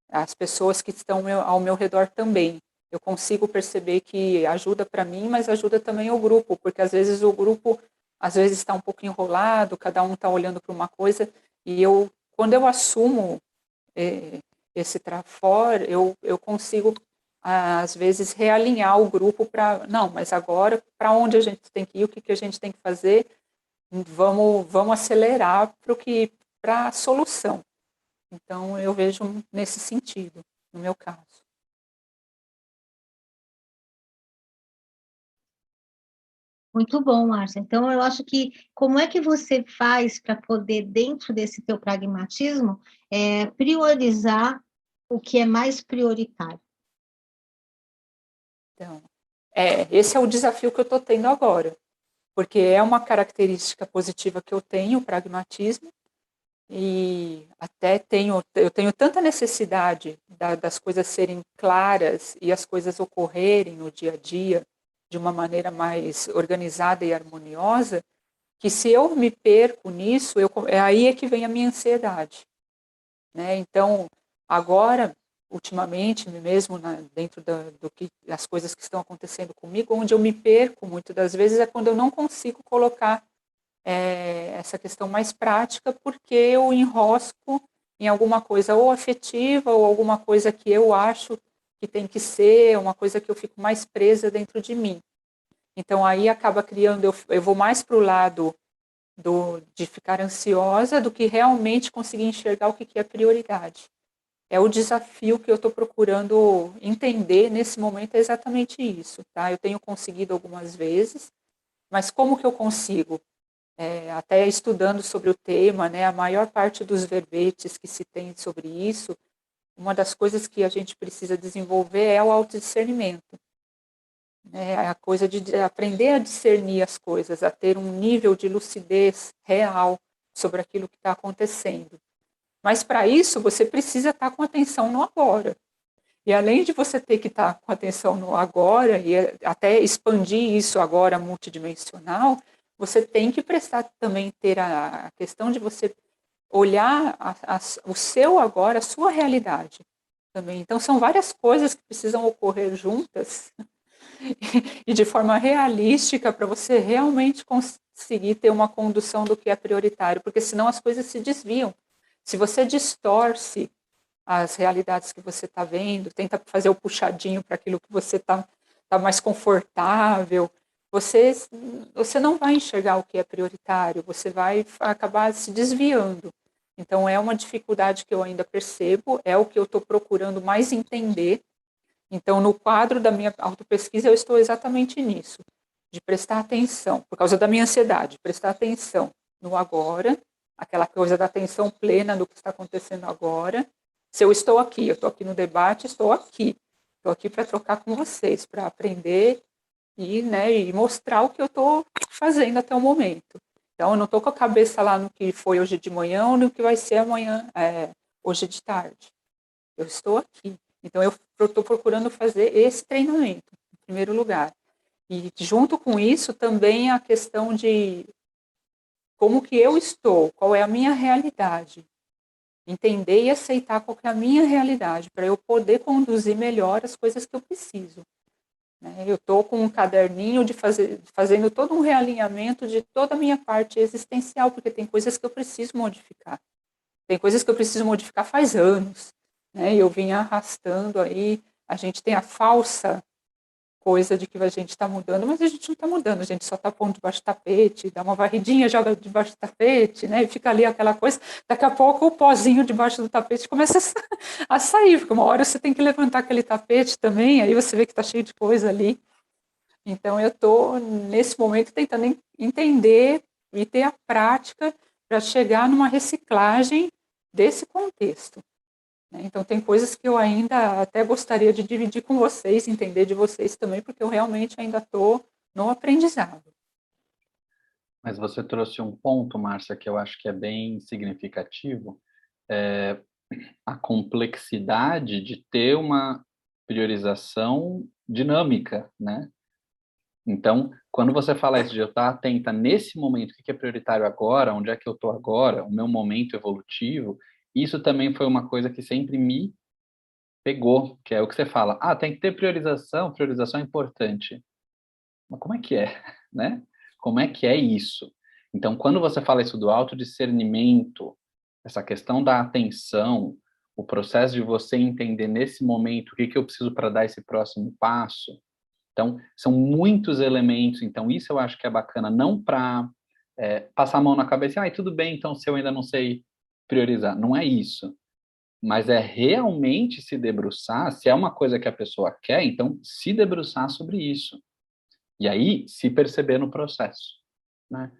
as pessoas que estão ao meu redor também. Eu consigo perceber que ajuda para mim, mas ajuda também o grupo, porque às vezes o grupo, às vezes está um pouco enrolado, cada um está olhando para uma coisa, e quando eu assumo esse trafor, eu consigo, às vezes, realinhar o grupo para, não, mas agora, para onde a gente tem que ir, o que a gente tem que fazer, vamos acelerar para a solução. Então, eu vejo nesse sentido, no meu caso. Muito bom, Márcia. Então, eu acho que como é que você faz para poder, dentro desse teu pragmatismo, priorizar o que é mais prioritário? Então, esse é o desafio que eu estou tendo agora, porque é uma característica positiva que eu tenho, o pragmatismo, e até eu tenho tanta necessidade das coisas serem claras e as coisas ocorrerem no dia a dia de uma maneira mais organizada e harmoniosa, que se eu me perco nisso, é aí é que vem a minha ansiedade, né? Então, agora, ultimamente, mesmo dentro do que as coisas que estão acontecendo comigo, onde eu me perco muitas das vezes é quando eu não consigo colocar essa questão mais prática, porque eu enrosco em alguma coisa ou afetiva ou alguma coisa que eu acho que tem que ser, uma coisa que eu fico mais presa dentro de mim. Então aí acaba criando, eu vou mais para o lado de ficar ansiosa do que realmente conseguir enxergar o que é prioridade. É o desafio que eu estou procurando entender nesse momento, é exatamente isso, tá? Eu tenho conseguido algumas vezes, mas como que eu consigo? Até estudando sobre o tema, né, a maior parte dos verbetes que se tem sobre isso, uma das coisas que a gente precisa desenvolver é o autodiscernimento. A coisa de aprender a discernir as coisas, a ter um nível de lucidez real sobre aquilo que está acontecendo. Mas para isso você precisa estar com atenção no agora. E além de você ter que estar com atenção no agora e até expandir isso agora multidimensional, você tem que prestar também ter a questão de você olhar o seu agora, a sua realidade também. Então são várias coisas que precisam ocorrer juntas e de forma realística para você realmente conseguir ter uma condução do que é prioritário, porque senão as coisas se desviam. Se você distorce as realidades que você está vendo, tenta fazer o puxadinho para aquilo que você tá mais confortável, você não vai enxergar o que é prioritário, você vai acabar se desviando. Então, é uma dificuldade que eu ainda percebo, é o que eu estou procurando mais entender. Então, no quadro da minha autopesquisa, eu estou exatamente nisso, de prestar atenção, por causa da minha ansiedade, prestar atenção no agora, aquela coisa da atenção plena do que está acontecendo agora. Se eu estou aqui, eu estou aqui no debate, estou aqui para trocar com vocês, para aprender e mostrar o que eu estou fazendo até o momento. Então, eu não estou com a cabeça lá no que foi hoje de manhã ou no que vai ser amanhã, hoje de tarde. Eu estou aqui. Então, eu estou procurando fazer esse treinamento, em primeiro lugar. E, junto com isso, também a questão de como que eu estou, qual é a minha realidade. Entender e aceitar qual que é a minha realidade, para eu poder conduzir melhor as coisas que eu preciso. Né? Eu estou com um caderninho fazendo todo um realinhamento de toda a minha parte existencial, porque tem coisas que eu preciso modificar. Tem coisas que eu preciso modificar faz anos. Né? E eu vim arrastando aí, a gente tem a falsa coisa de que a gente está mudando, mas a gente não está mudando, a gente só está pondo debaixo do tapete, dá uma varridinha, joga debaixo do tapete, né? E fica ali aquela coisa, daqui a pouco o pozinho debaixo do tapete começa a sair, porque uma hora você tem que levantar aquele tapete também, aí você vê que está cheio de coisa ali. Então eu estou, nesse momento, tentando entender e ter a prática para chegar numa reciclagem desse contexto. Então, tem coisas que eu ainda até gostaria de dividir com vocês, entender de vocês também, porque eu realmente ainda estou no aprendizado. Mas você trouxe um ponto, Márcia, que eu acho que é bem significativo, a complexidade de ter uma priorização dinâmica, né? Então, quando você fala isso de eu estar atenta nesse momento, o que é prioritário agora, onde é que eu estou agora, o meu momento evolutivo, isso também foi uma coisa que sempre me pegou, que é o que você fala, tem que ter priorização é importante. Mas como é que é, né? Como é que é isso? Então, quando você fala isso do autodiscernimento, essa questão da atenção, o processo de você entender nesse momento o que eu preciso para dar esse próximo passo, então, são muitos elementos, então isso eu acho que é bacana, não para passar a mão na cabeça, tudo bem, então se eu ainda não sei priorizar, não é isso, mas é realmente se debruçar, se é uma coisa que a pessoa quer, então se debruçar sobre isso, e aí se perceber no processo, né?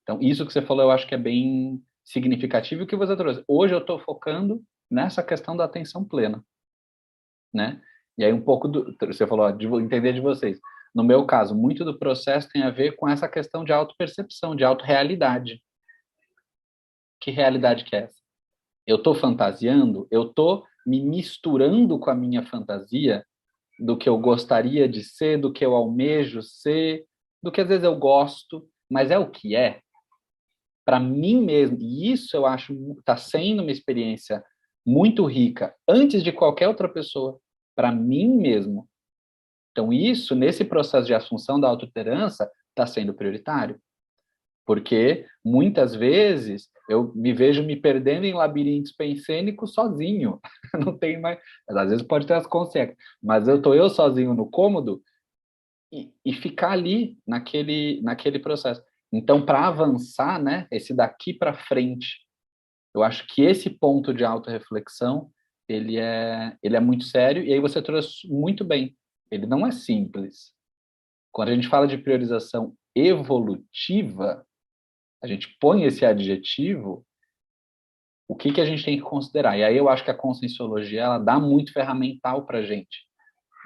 Então, isso que você falou eu acho que é bem significativo e o que você trouxe. Hoje eu estou focando nessa questão da atenção plena, né? E aí um pouco você falou, de entender de vocês. No meu caso, muito do processo tem a ver com essa questão de autopercepção, de autorrealidade. Que realidade que é essa? Eu estou fantasiando? Eu estou me misturando com a minha fantasia do que eu gostaria de ser, do que eu almejo ser, do que às vezes eu gosto, mas é o que é? para mim mesmo, e isso eu acho está sendo uma experiência muito rica, antes de qualquer outra pessoa, para mim mesmo. Então, isso, nesse processo de assunção da autoliderança, está sendo prioritário. Porque, muitas vezes, eu me vejo me perdendo em labirintos pensênicos sozinho. Não tem mais... Às vezes pode ter as consequências, mas eu sozinho no cômodo e ficar ali, naquele processo. Então, para avançar, né, esse daqui para frente, eu acho que esse ponto de autorreflexão, ele é muito sério, e aí você trouxe muito bem. Ele não é simples. Quando a gente fala de priorização evolutiva, a gente põe esse adjetivo, o que a gente tem que considerar? E aí eu acho que a conscienciologia, ela dá muito ferramental para a gente,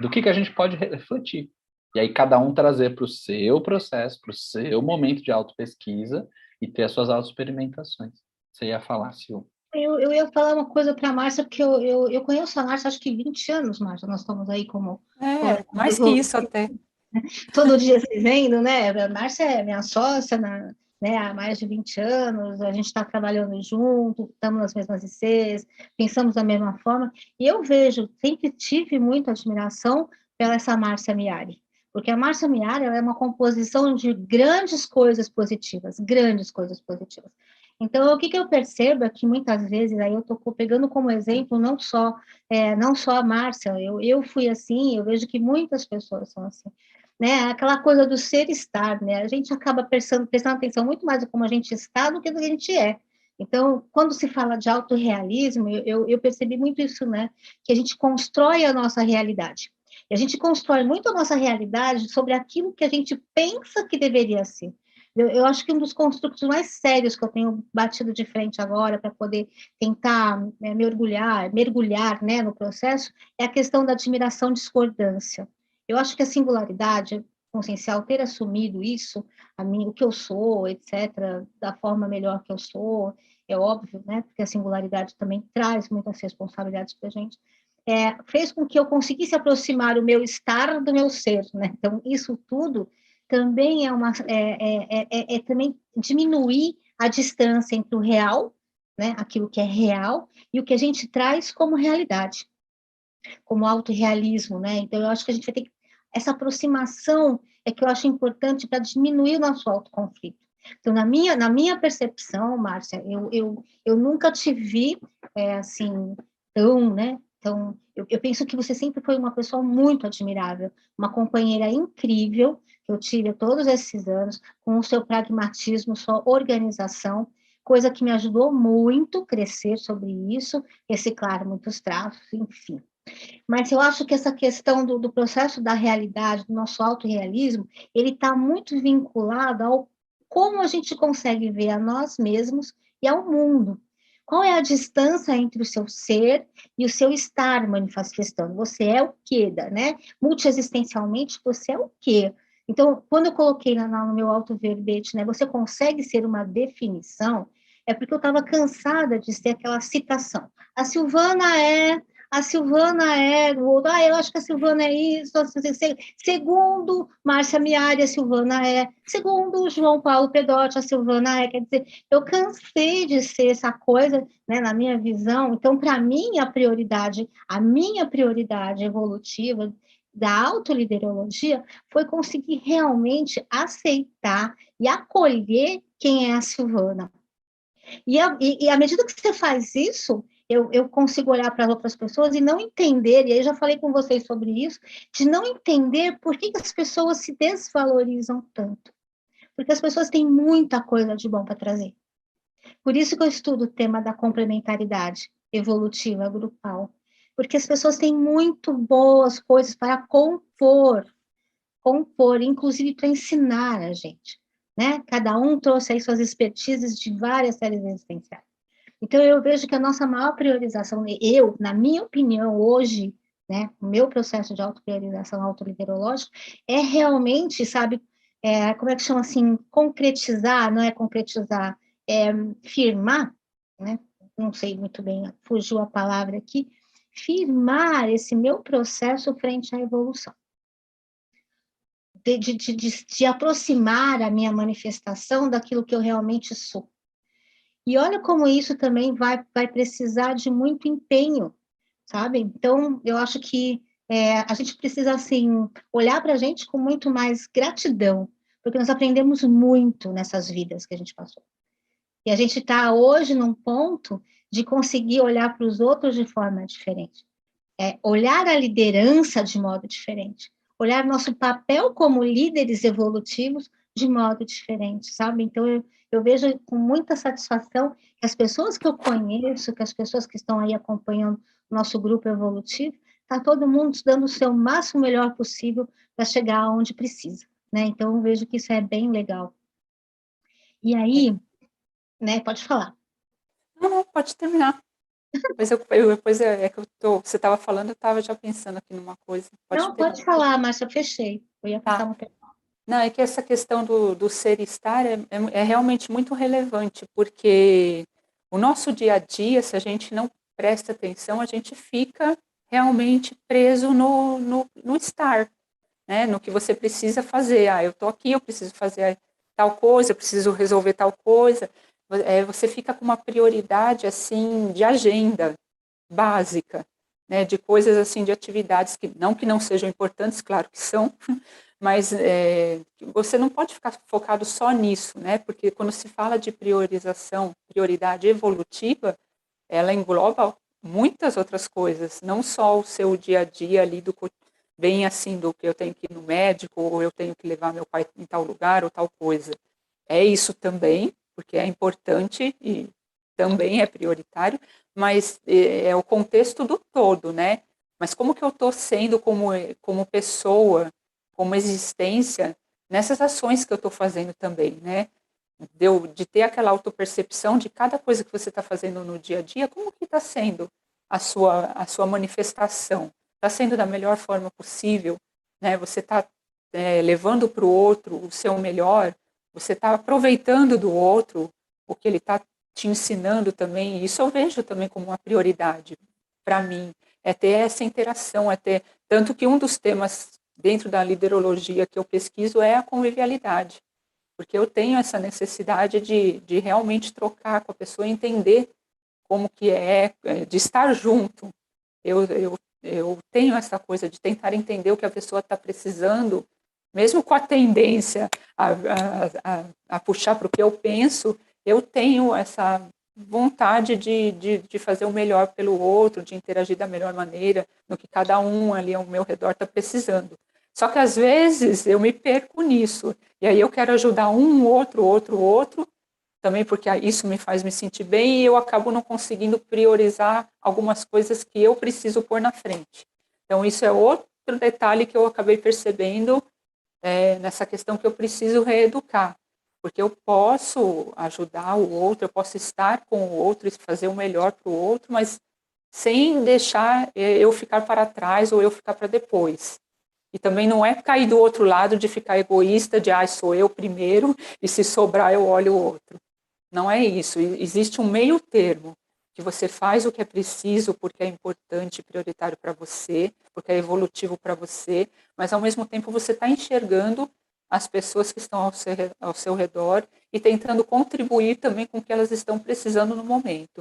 do que a gente pode refletir. E aí cada um trazer para o seu processo, para o seu momento de autopesquisa e ter as suas autoexperimentações. Você ia falar, Sil? Eu ia falar uma coisa para a Márcia, porque eu conheço a Márcia acho que 20 anos, Márcia, nós estamos aí como... Mais que isso até. Todo dia se vendo, né? A Márcia é minha sócia, né, há mais de 20 anos, a gente está trabalhando junto, estamos nas mesmas ICs, pensamos da mesma forma, e eu vejo, sempre tive muita admiração pela essa Márcia Miari, porque a Márcia Miari ela é uma composição de grandes coisas positivas, grandes coisas positivas. Então, o que eu percebo é que muitas vezes, aí eu estou pegando como exemplo não só a Márcia, eu fui assim, eu vejo que muitas pessoas são assim, né? Aquela coisa do ser estar, né? A gente acaba prestando atenção muito mais em como a gente está do que do que a gente é. Então, quando se fala de autorrealismo, eu percebi muito isso, né? Que a gente constrói a nossa realidade. E a gente constrói muito a nossa realidade sobre aquilo que a gente pensa que deveria ser. Eu acho que um dos construtos mais sérios que eu tenho batido de frente agora para poder tentar mergulhar, né, no processo, é a questão da admiração-discordância. Eu acho que a singularidade consciencial, ter assumido isso, o que eu sou, etc., da forma melhor que eu sou, é óbvio, né? Porque a singularidade também traz muitas responsabilidades para a gente, fez com que eu conseguisse aproximar o meu estar do meu ser, né? Então, isso tudo também também diminuir a distância entre o real, né? Aquilo que é real, e o que a gente traz como realidade, como autorrealismo, né? Então, eu acho que a gente vai ter que... Essa aproximação é que eu acho importante para diminuir o nosso autoconflito. Então, na minha percepção, Márcia, eu nunca te vi assim, tão, né? Então, eu penso que você sempre foi uma pessoa muito admirável, uma companheira incrível, que eu tive todos esses anos, com o seu pragmatismo, sua organização, coisa que me ajudou muito a crescer sobre isso, reciclar muitos traços, enfim. Mas eu acho que essa questão do processo da realidade, do nosso autorrealismo, ele está muito vinculado ao como a gente consegue ver a nós mesmos e ao mundo. Qual é a distância entre o seu ser e o seu estar manifestando? Você é o quê, né? Multiexistencialmente, você é o quê? Então, quando eu coloquei no meu autoverbete, né, você consegue ser uma definição, é porque eu estava cansada de ser aquela citação. A Silvana é o outro, eu acho que a Silvana é isso, segundo Márcia Miari, a Silvana é, segundo João Paulo Pedotti, a Silvana é, quer dizer, eu cansei de ser essa coisa, né, na minha visão, então, para mim, a minha prioridade evolutiva da autoliderologia foi conseguir realmente aceitar e acolher quem é a Silvana. E à medida que você faz isso, eu consigo olhar para outras pessoas e não entender, e aí já falei com vocês sobre isso, de não entender por que as pessoas se desvalorizam tanto. Porque as pessoas têm muita coisa de bom para trazer. Por isso que eu estudo o tema da complementaridade evolutiva grupal. Porque as pessoas têm muito boas coisas para compor, inclusive para ensinar a gente. Né? Cada um trouxe aí suas expertises de várias séries existenciais. Então, eu vejo que a nossa maior priorização, na minha opinião, hoje, né, o meu processo de autopriorização autoliderológico, é realmente, sabe, como é que chama assim, concretizar, não é concretizar, firmar, né, não sei muito bem, fugiu a palavra aqui, firmar esse meu processo frente à evolução. De aproximar a minha manifestação daquilo que eu realmente sou. E olha como isso também vai precisar de muito empenho, sabe? Então, eu acho que a gente precisa, assim, olhar para a gente com muito mais gratidão, porque nós aprendemos muito nessas vidas que a gente passou. E a gente está hoje num ponto de conseguir olhar para os outros de forma diferente. Olhar a liderança de modo diferente. Olhar nosso papel como líderes evolutivos de modo diferente, sabe? Então, eu vejo com muita satisfação que as pessoas que eu conheço, que as pessoas que estão aí acompanhando o nosso grupo evolutivo, está todo mundo dando o seu máximo melhor possível para chegar aonde precisa, né? Então, eu vejo que isso é bem legal. E aí, né, pode falar. Não, pode terminar. É que você estava falando, eu estava já pensando aqui numa coisa. Pode Não, pode terminar. falar, Márcia, fechei. Eu ia passar Tá. uma pergunta. Não, é que essa questão do ser e estar é realmente muito relevante, porque o nosso dia a dia, se a gente não presta atenção, a gente fica realmente preso no estar, né? No que você precisa fazer. Eu estou aqui, eu preciso fazer tal coisa, eu preciso resolver tal coisa. Você fica com uma prioridade, assim, de agenda básica, né? De coisas, assim, de atividades que não sejam importantes, claro que são, mas você não pode ficar focado só nisso, né? Porque quando se fala de priorização, prioridade evolutiva, ela engloba muitas outras coisas, não só o seu dia a dia ali bem assim do que eu tenho que ir no médico, ou eu tenho que levar meu pai em tal lugar ou tal coisa. É isso também, porque é importante e também é prioritário, mas é o contexto do todo, né? Mas como que eu estou sendo como pessoa, como existência, nessas ações que eu estou fazendo também, né? De ter aquela autopercepção de cada coisa que você está fazendo no dia a dia, como que está sendo a sua manifestação? Está sendo da melhor forma possível? Né? Você está levando para o outro o seu melhor? Você está aproveitando do outro o que ele está te ensinando também? Isso eu vejo também como uma prioridade para mim, é ter essa interação, tanto que um dos temas dentro da liderologia que eu pesquiso é a convivialidade, porque eu tenho essa necessidade de realmente trocar com a pessoa e entender como que de estar junto. Eu tenho essa coisa de tentar entender o que a pessoa está precisando, mesmo com a tendência a puxar para o que eu penso, eu tenho essa vontade de fazer o melhor pelo outro, de interagir da melhor maneira, no que cada um ali ao meu redor está precisando. Só que às vezes eu me perco nisso, e aí eu quero ajudar um, outro, também porque isso me faz me sentir bem e eu acabo não conseguindo priorizar algumas coisas que eu preciso pôr na frente. Então, isso é outro detalhe que eu acabei percebendo nessa questão que eu preciso reeducar, porque eu posso ajudar o outro, eu posso estar com o outro e fazer o melhor para o outro, mas sem deixar eu ficar para trás ou eu ficar para depois. E também não é cair do outro lado de ficar egoísta, de sou eu primeiro e se sobrar eu olho o outro. Não é isso. Existe um meio termo, que você faz o que é preciso porque é importante e prioritário para você, porque é evolutivo para você, mas ao mesmo tempo você está enxergando as pessoas que estão ao seu redor e tentando contribuir também com o que elas estão precisando no momento.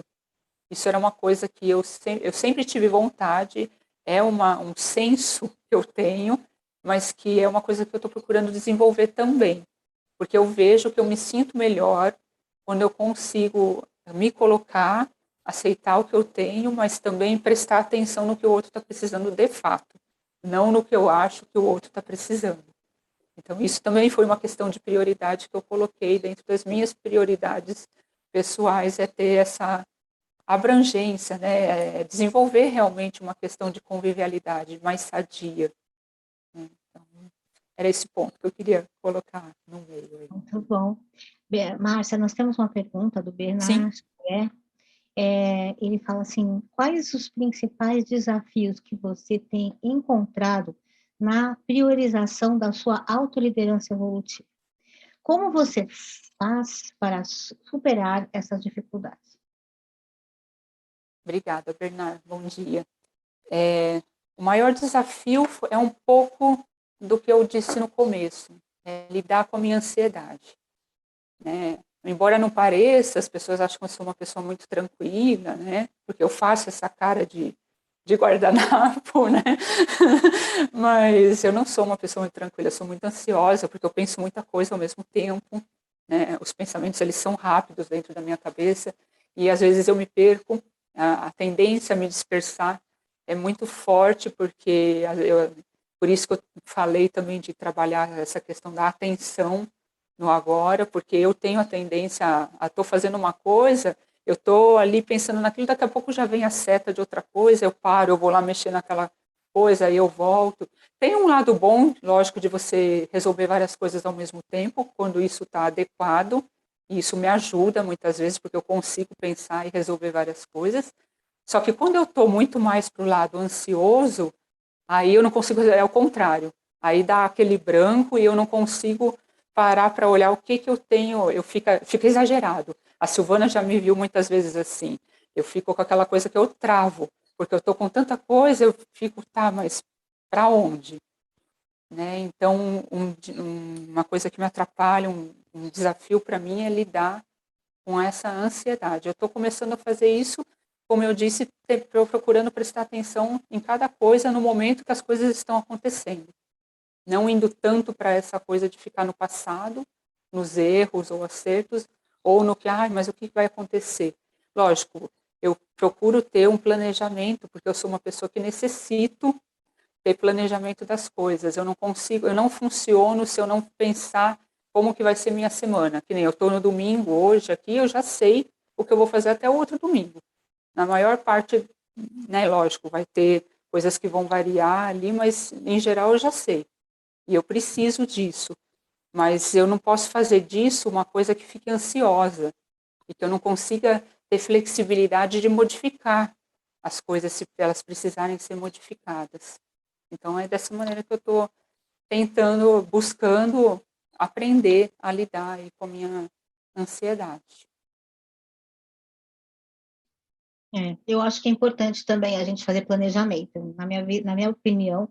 Isso era uma coisa que eu sempre tive vontade, um senso que eu tenho, mas que é uma coisa que eu estou procurando desenvolver também, porque eu vejo que eu me sinto melhor quando eu consigo me colocar, aceitar o que eu tenho, mas também prestar atenção no que o outro está precisando de fato, não no que eu acho que o outro está precisando. Então, isso também foi uma questão de prioridade que eu coloquei dentro das minhas prioridades pessoais, é ter essa abrangência, né? Desenvolver realmente uma questão de convivialidade mais sadia. Né? Então, era esse ponto que eu queria colocar no meio. Aí. Muito bom. Márcia, nós temos uma pergunta do Sim. Bernard, ele fala assim, quais os principais desafios que você tem encontrado na priorização da sua autoliderança evolutiva? Como você faz para superar essas dificuldades? Obrigada, Bernardo. Bom dia. O maior desafio é um pouco do que eu disse no começo, lidar com a minha ansiedade. Né? embora não pareça, as pessoas acham que eu sou uma pessoa muito tranquila, né? Porque eu faço essa cara de guardanapo, né? Mas eu não sou uma pessoa muito tranquila, eu sou muito ansiosa, porque eu penso muita coisa ao mesmo tempo, né? Os pensamentos, eles são rápidos dentro da minha cabeça, e às vezes eu me perco, a tendência a me dispersar é muito forte, porque por isso que eu falei também de trabalhar essa questão da atenção no agora, porque eu tenho a tendência a estou fazendo uma coisa, eu estou ali pensando naquilo, daqui a pouco já vem a seta de outra coisa, eu paro, eu vou lá mexer naquela coisa, aí eu volto. Tem um lado bom, lógico, de você resolver várias coisas ao mesmo tempo, quando isso está adequado, e isso me ajuda muitas vezes, porque eu consigo pensar e resolver várias coisas. Só que quando eu estou muito mais para o lado ansioso, aí eu não consigo, é o contrário. Aí dá aquele branco e eu não consigo parar para olhar o que eu tenho, fica exagerado. A Silvana já me viu muitas vezes assim. Eu fico com aquela coisa que eu travo, porque eu estou com tanta coisa, eu fico, tá, mas para onde? Né? Então, uma coisa que me atrapalha, um desafio para mim é lidar com essa ansiedade. Eu estou começando a fazer isso, como eu disse, procurando prestar atenção em cada coisa no momento que as coisas estão acontecendo. Não indo tanto para essa coisa de ficar no passado, nos erros ou acertos, ou no que, mas o que vai acontecer? Lógico, eu procuro ter um planejamento, porque eu sou uma pessoa que necessito ter planejamento das coisas. Eu não consigo, eu não funciono se eu não pensar como que vai ser minha semana. Que nem eu estou no domingo hoje aqui, eu já sei o que eu vou fazer até o outro domingo. Na maior parte, né, lógico, vai ter coisas que vão variar ali, mas em geral eu já sei. E eu preciso disso. Mas eu não posso fazer disso uma coisa que fique ansiosa e que eu não consiga ter flexibilidade de modificar as coisas se elas precisarem ser modificadas. Então é dessa maneira que eu estou tentando, buscando aprender a lidar aí com a minha ansiedade. Eu acho que é importante também a gente fazer planejamento, na minha opinião,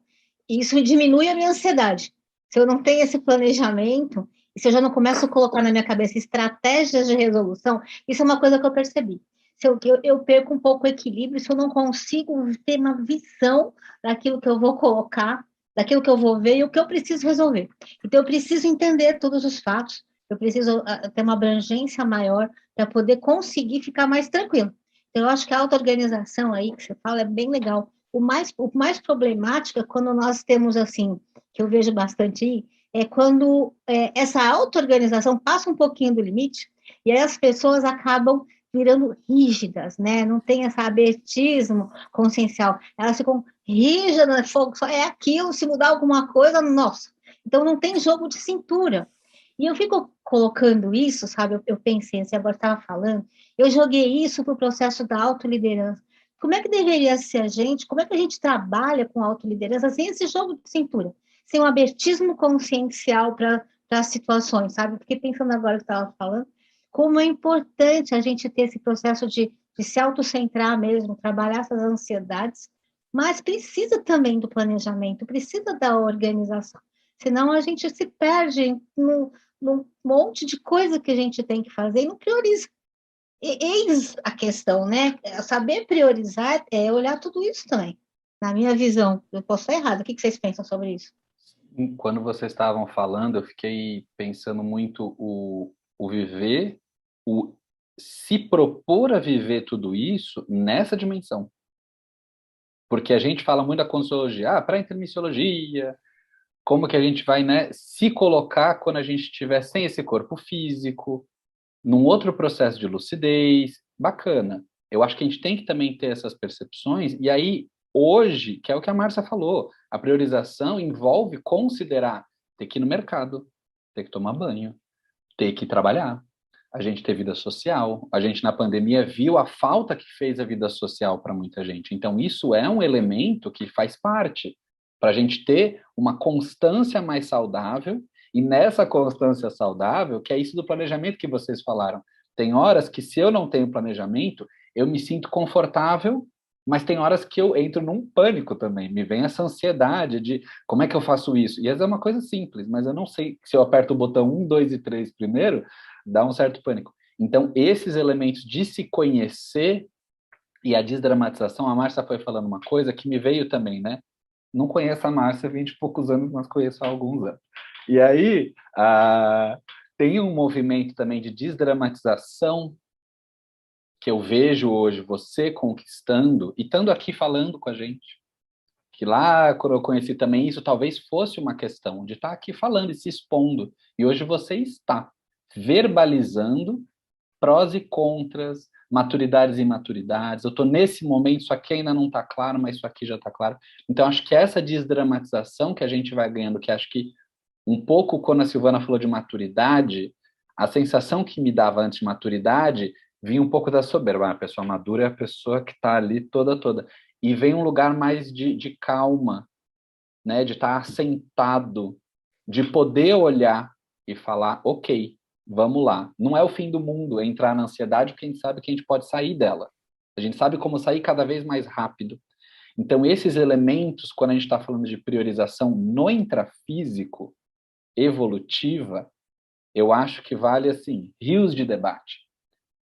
e isso diminui a minha ansiedade. Se eu não tenho esse planejamento, e se eu já não começo a colocar na minha cabeça estratégias de resolução, isso é uma coisa que eu percebi. Se eu perco um pouco o equilíbrio, se eu não consigo ter uma visão daquilo que eu vou colocar, daquilo que eu vou ver e o que eu preciso resolver. Então, eu preciso entender todos os fatos, eu preciso ter uma abrangência maior para poder conseguir ficar mais tranquilo. Eu acho que a auto-organização aí que você fala é bem legal. O mais problemático é quando nós temos, assim, que eu vejo bastante aí, é quando essa auto-organização passa um pouquinho do limite e aí as pessoas acabam virando rígidas, né? Não tem esse abertismo consciencial. Elas ficam rígidas, só é aquilo, se mudar alguma coisa, nossa. Então não tem jogo de cintura. E eu fico colocando isso, sabe? Eu pensei, você agora estava falando, eu joguei isso para o processo da autoliderança. Como é que deveria ser a gente? Como é que a gente trabalha com autoliderança sem esse jogo de cintura? Sem um abertismo consciencial para as situações, sabe? Porque pensando agora que estava falando, como é importante a gente ter esse processo de se autocentrar mesmo, trabalhar essas ansiedades, mas precisa também do planejamento, precisa da organização. Senão a gente se perde num monte de coisa que a gente tem que fazer e não prioriza. Eis a questão, né? Saber priorizar é olhar tudo isso também. Na minha visão, eu posso estar errado. O que vocês pensam sobre isso? Quando vocês estavam falando, eu fiquei pensando muito o viver, o se propor a viver tudo isso nessa dimensão. Porque a gente fala muito da consciologia, para a intermissiologia, como que a gente vai, né, se colocar quando a gente estiver sem esse corpo físico, num outro processo de lucidez, bacana. Eu acho que a gente tem que também ter essas percepções, e aí, hoje, que é o que a Márcia falou, a priorização envolve considerar ter que ir no mercado, ter que tomar banho, ter que trabalhar, a gente ter vida social. A gente, na pandemia, viu a falta que fez a vida social para muita gente. Então, isso é um elemento que faz parte para a gente ter uma constância mais saudável. E nessa constância saudável, que é isso do planejamento que vocês falaram. Tem horas que, se eu não tenho planejamento, eu me sinto confortável Mas tem horas que eu entro num pânico também, me vem essa ansiedade de como é que eu faço isso? E às vezes é uma coisa simples, mas eu não sei se eu aperto o botão 1, 2 e 3 primeiro, dá um certo pânico. Então, esses elementos de se conhecer e a desdramatização, a Márcia foi falando uma coisa que me veio também, né? Não conheço a Márcia há 20 e poucos anos, mas conheço há alguns anos. E aí, tem um movimento também de desdramatização que eu vejo hoje você conquistando e estando aqui falando com a gente. Que lá, quando eu conheci também, isso talvez fosse uma questão de estar aqui falando e se expondo. E hoje você está verbalizando prós e contras, maturidades e imaturidades. Eu estou nesse momento, isso aqui ainda não está claro, mas isso aqui já está claro. Então, acho que essa desdramatização que a gente vai ganhando, que acho que um pouco quando a Silvana falou de maturidade, a sensação que me dava antes de maturidade vinha um pouco da soberba. A pessoa madura é a pessoa que está ali toda. E vem um lugar mais de calma, né? De estar assentado, de poder olhar e falar, ok, vamos lá. Não é o fim do mundo entrar na ansiedade, porque a gente sabe que a gente pode sair dela. A gente sabe como sair cada vez mais rápido. Então, esses elementos, quando a gente está falando de priorização no intrafísico, evolutiva, eu acho que vale, assim, rios de debate.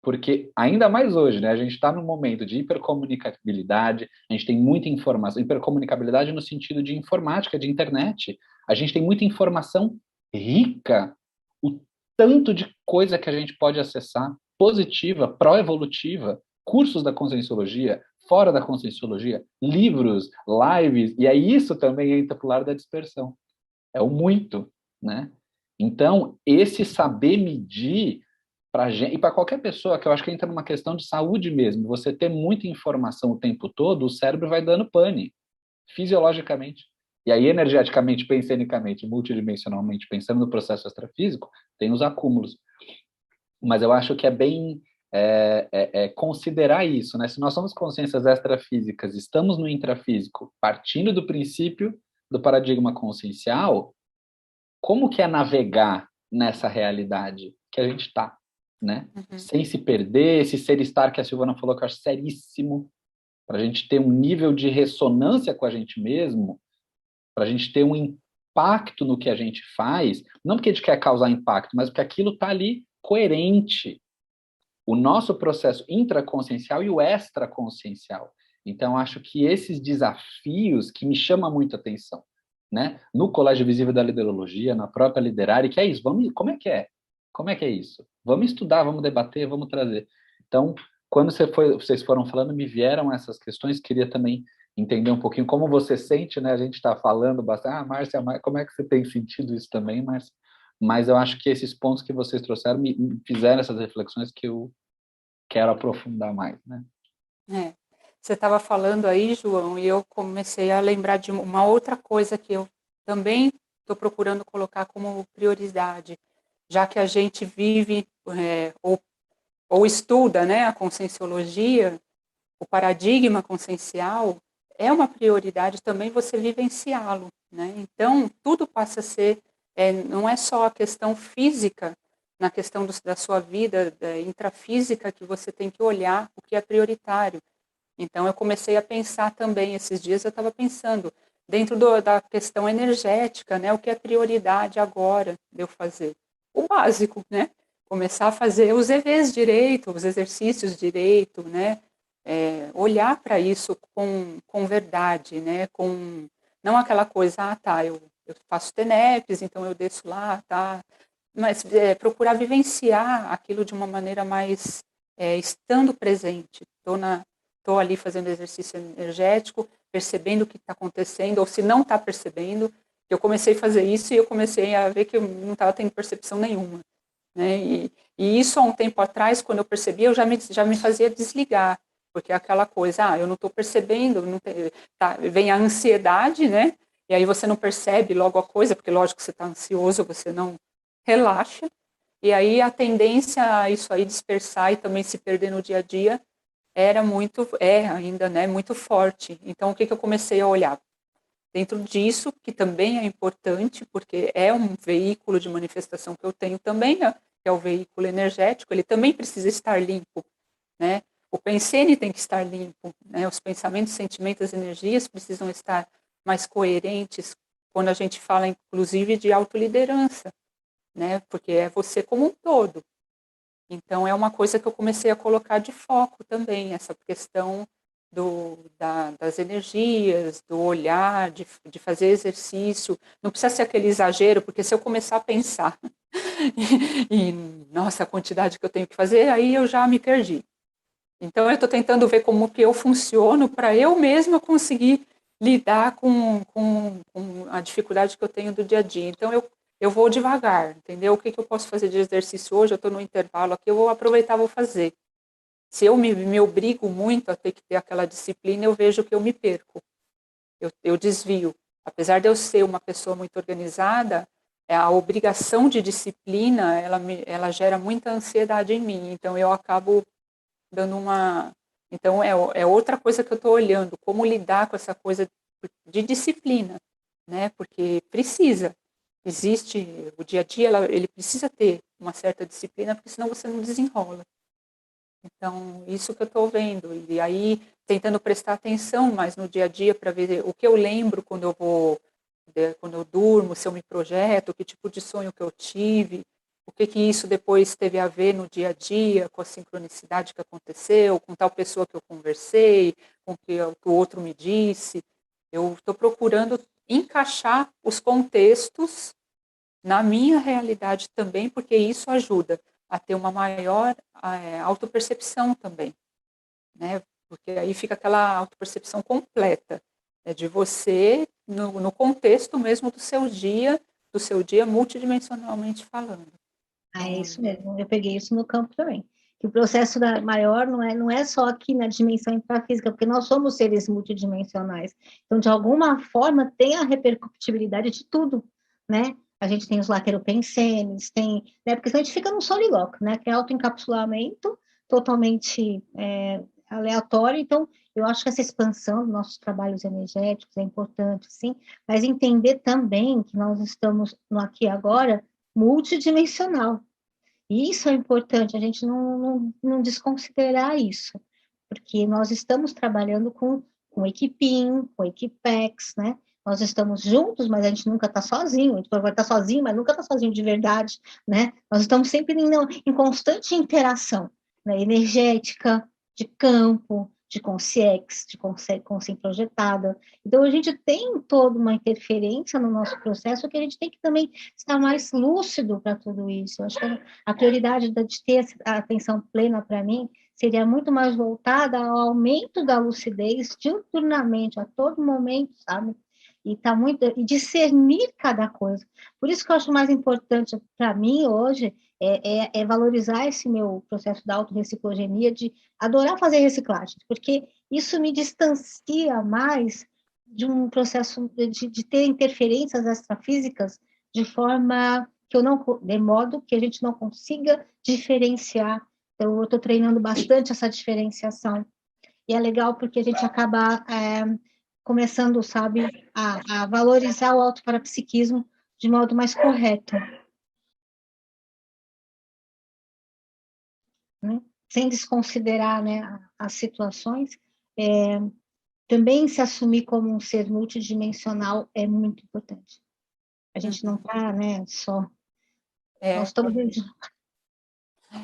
Porque, ainda mais hoje, né, a gente está num momento de hipercomunicabilidade, a gente tem muita informação, hipercomunicabilidade no sentido de informática, de internet. A gente tem muita informação rica, o tanto de coisa que a gente pode acessar, positiva, pró-evolutiva, cursos da Conscienciologia, fora da Conscienciologia, livros, lives, e aí isso também entra para o lado da dispersão. É o muito, né? Então, esse saber medir para gente, e para qualquer pessoa, que eu acho que entra numa questão de saúde mesmo, você ter muita informação o tempo todo, o cérebro vai dando pane, fisiologicamente. E aí, energeticamente, pensenicamente, multidimensionalmente, pensando no processo extrafísico, tem os acúmulos. Mas eu acho que é bem considerar isso, né? Se nós somos consciências extrafísicas, estamos no intrafísico, partindo do princípio do paradigma consciencial, como que é navegar nessa realidade que a gente está, né? Sem se perder, esse ser estar que a Silvana falou que eu acho seríssimo, para a gente ter um nível de ressonância com a gente mesmo, para a gente ter um impacto no que a gente faz, não porque a gente quer causar impacto, mas porque aquilo está ali coerente. O nosso processo intraconsciencial e o extraconsciencial. Então, acho que esses desafios que me chamam muito a atenção, né? No Colégio Visível da Liderologia, na própria Liderare, que é isso, como é que é? Como é que é isso? Vamos estudar, vamos debater, vamos trazer. Então, quando vocês foram falando, me vieram essas questões, queria também entender um pouquinho como você sente, né? A gente está falando bastante, Márcia, como é que você tem sentido isso também, Márcia? Mas eu acho que esses pontos que vocês trouxeram me fizeram essas reflexões que eu quero aprofundar mais, né? Você estava falando aí, João, e eu comecei a lembrar de uma outra coisa que eu também estou procurando colocar como prioridade, já que a gente vive ou estuda, né, a conscienciologia, o paradigma consciencial, é uma prioridade também você vivenciá-lo, né? Então, tudo passa a ser, não é só a questão física, na questão da sua vida intrafísica, que você tem que olhar o que é prioritário. Então, eu comecei a pensar também, esses dias eu estava pensando, dentro da questão energética, né, o que é prioridade agora de eu fazer? O básico, né? Começar a fazer os EVs direito, os exercícios direito, né? Olhar para isso com verdade, né? Não aquela coisa, tá, eu faço TENEPs, então eu desço lá, tá? Mas procurar vivenciar aquilo de uma maneira mais estando presente. Estou ali fazendo exercício energético, percebendo o que está acontecendo, ou se não está percebendo, eu comecei a fazer isso e eu comecei a ver que eu não estava tendo percepção nenhuma. Né? E isso há um tempo atrás, quando eu percebi, eu já me fazia desligar, porque é aquela coisa, eu não estou percebendo, vem a ansiedade, né? E aí você não percebe logo a coisa, porque lógico que você está ansioso, você não relaxa, e aí a tendência a isso aí dispersar e também se perder no dia a dia ainda, né, muito forte. Então, o que eu comecei a olhar? Dentro disso, que também é importante, porque é um veículo de manifestação que eu tenho também, né, que é o veículo energético, ele também precisa estar limpo, né? O pensene tem que estar limpo, né? Os pensamentos, sentimentos, energias precisam estar mais coerentes quando a gente fala, inclusive, de autoliderança, né? Porque é você como um todo. Então, é uma coisa que eu comecei a colocar de foco também, essa questão das energias, do olhar, de fazer exercício. Não precisa ser aquele exagero, porque se eu começar a pensar nossa, a quantidade que eu tenho que fazer, aí eu já me perdi. Então, eu estou tentando ver como que eu funciono para eu mesma conseguir lidar com a dificuldade que eu tenho do dia a dia. Então, eu vou devagar, entendeu? O que eu posso fazer de exercício hoje? Eu estou no intervalo aqui, eu vou aproveitar, vou fazer. Se eu me obrigo muito a ter que ter aquela disciplina, eu vejo que eu me perco, eu desvio. Apesar de eu ser uma pessoa muito organizada, a obrigação de disciplina, ela gera muita ansiedade em mim, então eu acabo dando uma... Então, é outra coisa que eu estou olhando, como lidar com essa coisa de disciplina, né? Porque precisa, existe, o dia a dia, ele precisa ter uma certa disciplina, porque senão você não desenrola. Então, isso que eu estou vendo, e aí tentando prestar atenção mais no dia a dia para ver o que eu lembro quando eu durmo, se eu me projeto, que tipo de sonho que eu tive, o que isso depois teve a ver no dia a dia, com a sincronicidade que aconteceu, com tal pessoa que eu conversei, com o que o outro me disse. Eu estou procurando encaixar os contextos na minha realidade também, porque isso ajuda a ter uma maior autopercepção também, né? Porque aí fica aquela autopercepção completa, né, de você no contexto mesmo do seu dia multidimensionalmente falando. Ah, é isso mesmo, eu peguei isso no campo também. Que o processo maior não é só aqui na dimensão intrafísica, porque nós somos seres multidimensionais. Então, de alguma forma, tem a repercutibilidade de tudo, né? A gente tem os lateropensenes, tem, né? Porque senão a gente fica num solilóquio, né? Que é autoencapsulamento totalmente aleatório. Então, eu acho que essa expansão dos nossos trabalhos energéticos é importante, sim, mas entender também que nós estamos no aqui e agora multidimensional. E isso é importante, a gente não desconsiderar isso, porque nós estamos trabalhando com equipim, com equipex, né? Nós estamos juntos, mas a gente nunca está sozinho, a gente vai estar sozinho, mas nunca está sozinho de verdade, né? Nós estamos sempre em constante interação, né? Energética, de campo, de consciex, de consciência projetada. Então, a gente tem toda uma interferência no nosso processo que a gente tem que também estar mais lúcido para tudo isso. Eu acho que a prioridade de ter a atenção plena para mim seria muito mais voltada ao aumento da lucidez diuturnamente, a todo momento, sabe? E discernir cada coisa. Por isso que eu acho mais importante para mim hoje é valorizar esse meu processo da autorreciclogenia, de adorar fazer reciclagem, porque isso me distancia mais de um processo de ter interferências extrafísicas de forma que eu não, de modo que a gente não consiga diferenciar. Então, eu estou treinando bastante essa diferenciação. E é legal porque a gente acaba começando, sabe, a valorizar o autoparapsiquismo de modo mais correto. Né? Sem desconsiderar, né, as situações. Também se assumir como um ser multidimensional é muito importante. A gente não está, né, só... Nós estamos...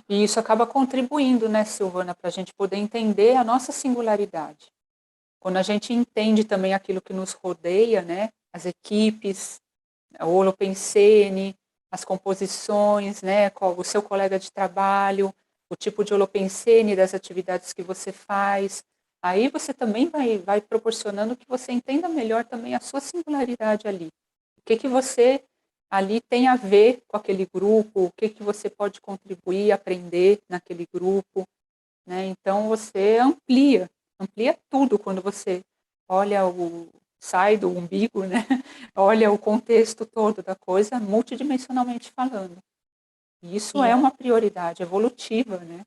E isso acaba contribuindo, né, Silvana, para a gente poder entender a nossa singularidade. Quando a gente entende também aquilo que nos rodeia, né, as equipes, o holopensene, as composições, né, o seu colega de trabalho, o tipo de holopensene das atividades que você faz, aí você também vai proporcionando que você entenda melhor também a sua singularidade ali. O que você ali tem a ver com aquele grupo, o que você pode contribuir, aprender naquele grupo, né? Então você amplia tudo quando você olha sai do umbigo, né? Olha o contexto todo da coisa, multidimensionalmente falando. E isso é uma prioridade evolutiva, né?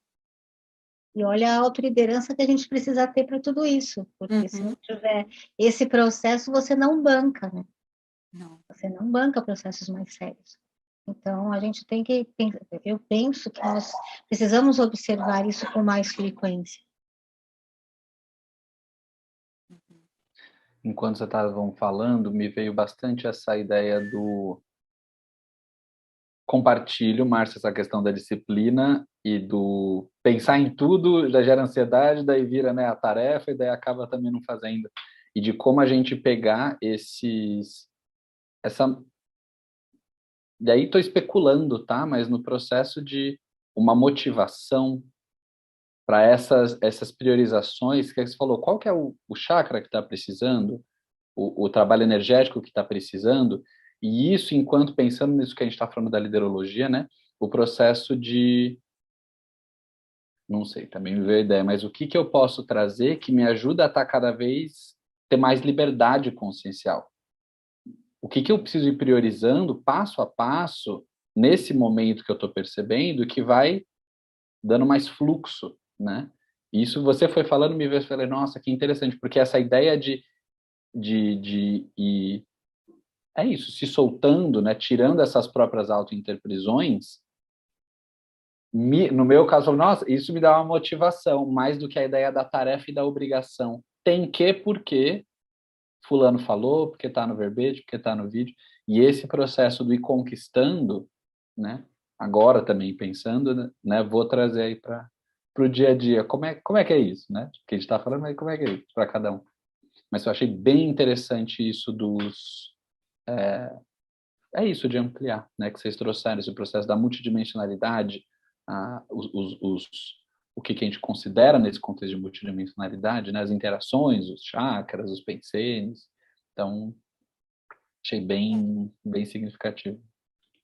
E olha a autoliderança que a gente precisa ter para tudo isso, porque se não tiver esse processo, você não banca, né? Não. Você não banca processos mais sérios. Então, a gente tem que... Eu penso que nós precisamos observar isso com mais frequência. enquanto vocês estavam falando, me veio bastante essa ideia do compartilho, Márcia, essa questão da disciplina e do pensar em tudo, já gera ansiedade, daí vira, né, a tarefa e daí acaba também não fazendo. E de como a gente pegar essa, daí estou especulando, tá? Mas no processo de uma motivação para essas priorizações, que você falou, qual que é o chakra que está precisando, o trabalho energético que está precisando, e isso, enquanto pensando nisso que a gente está falando da liderologia, né? O processo de, não sei, também me veio a ideia, mas o que eu posso trazer que me ajuda a estar cada vez, ter mais liberdade consciencial? O que eu preciso ir priorizando, passo a passo, nesse momento que eu estou percebendo, que vai dando mais fluxo, né? Isso você foi falando, me veio, eu falei, nossa, que interessante, porque essa ideia de ir, é isso, se soltando, né, tirando essas próprias autointerprisões, no meu caso, nossa, isso me dá uma motivação, mais do que a ideia da tarefa e da obrigação. Tem que, porque fulano falou, porque está no verbete, porque está no vídeo, e esse processo do ir conquistando, né, agora também pensando, né, vou trazer aí para o dia a dia, como é que é isso, né, que a gente está falando, mas como é que é isso para cada um. Mas eu achei bem interessante isso é isso de ampliar, né, que vocês trouxeram esse processo da multidimensionalidade, o que a gente considera nesse contexto de multidimensionalidade, né, as interações, os chakras, os pensenes. Então, achei bem significativo.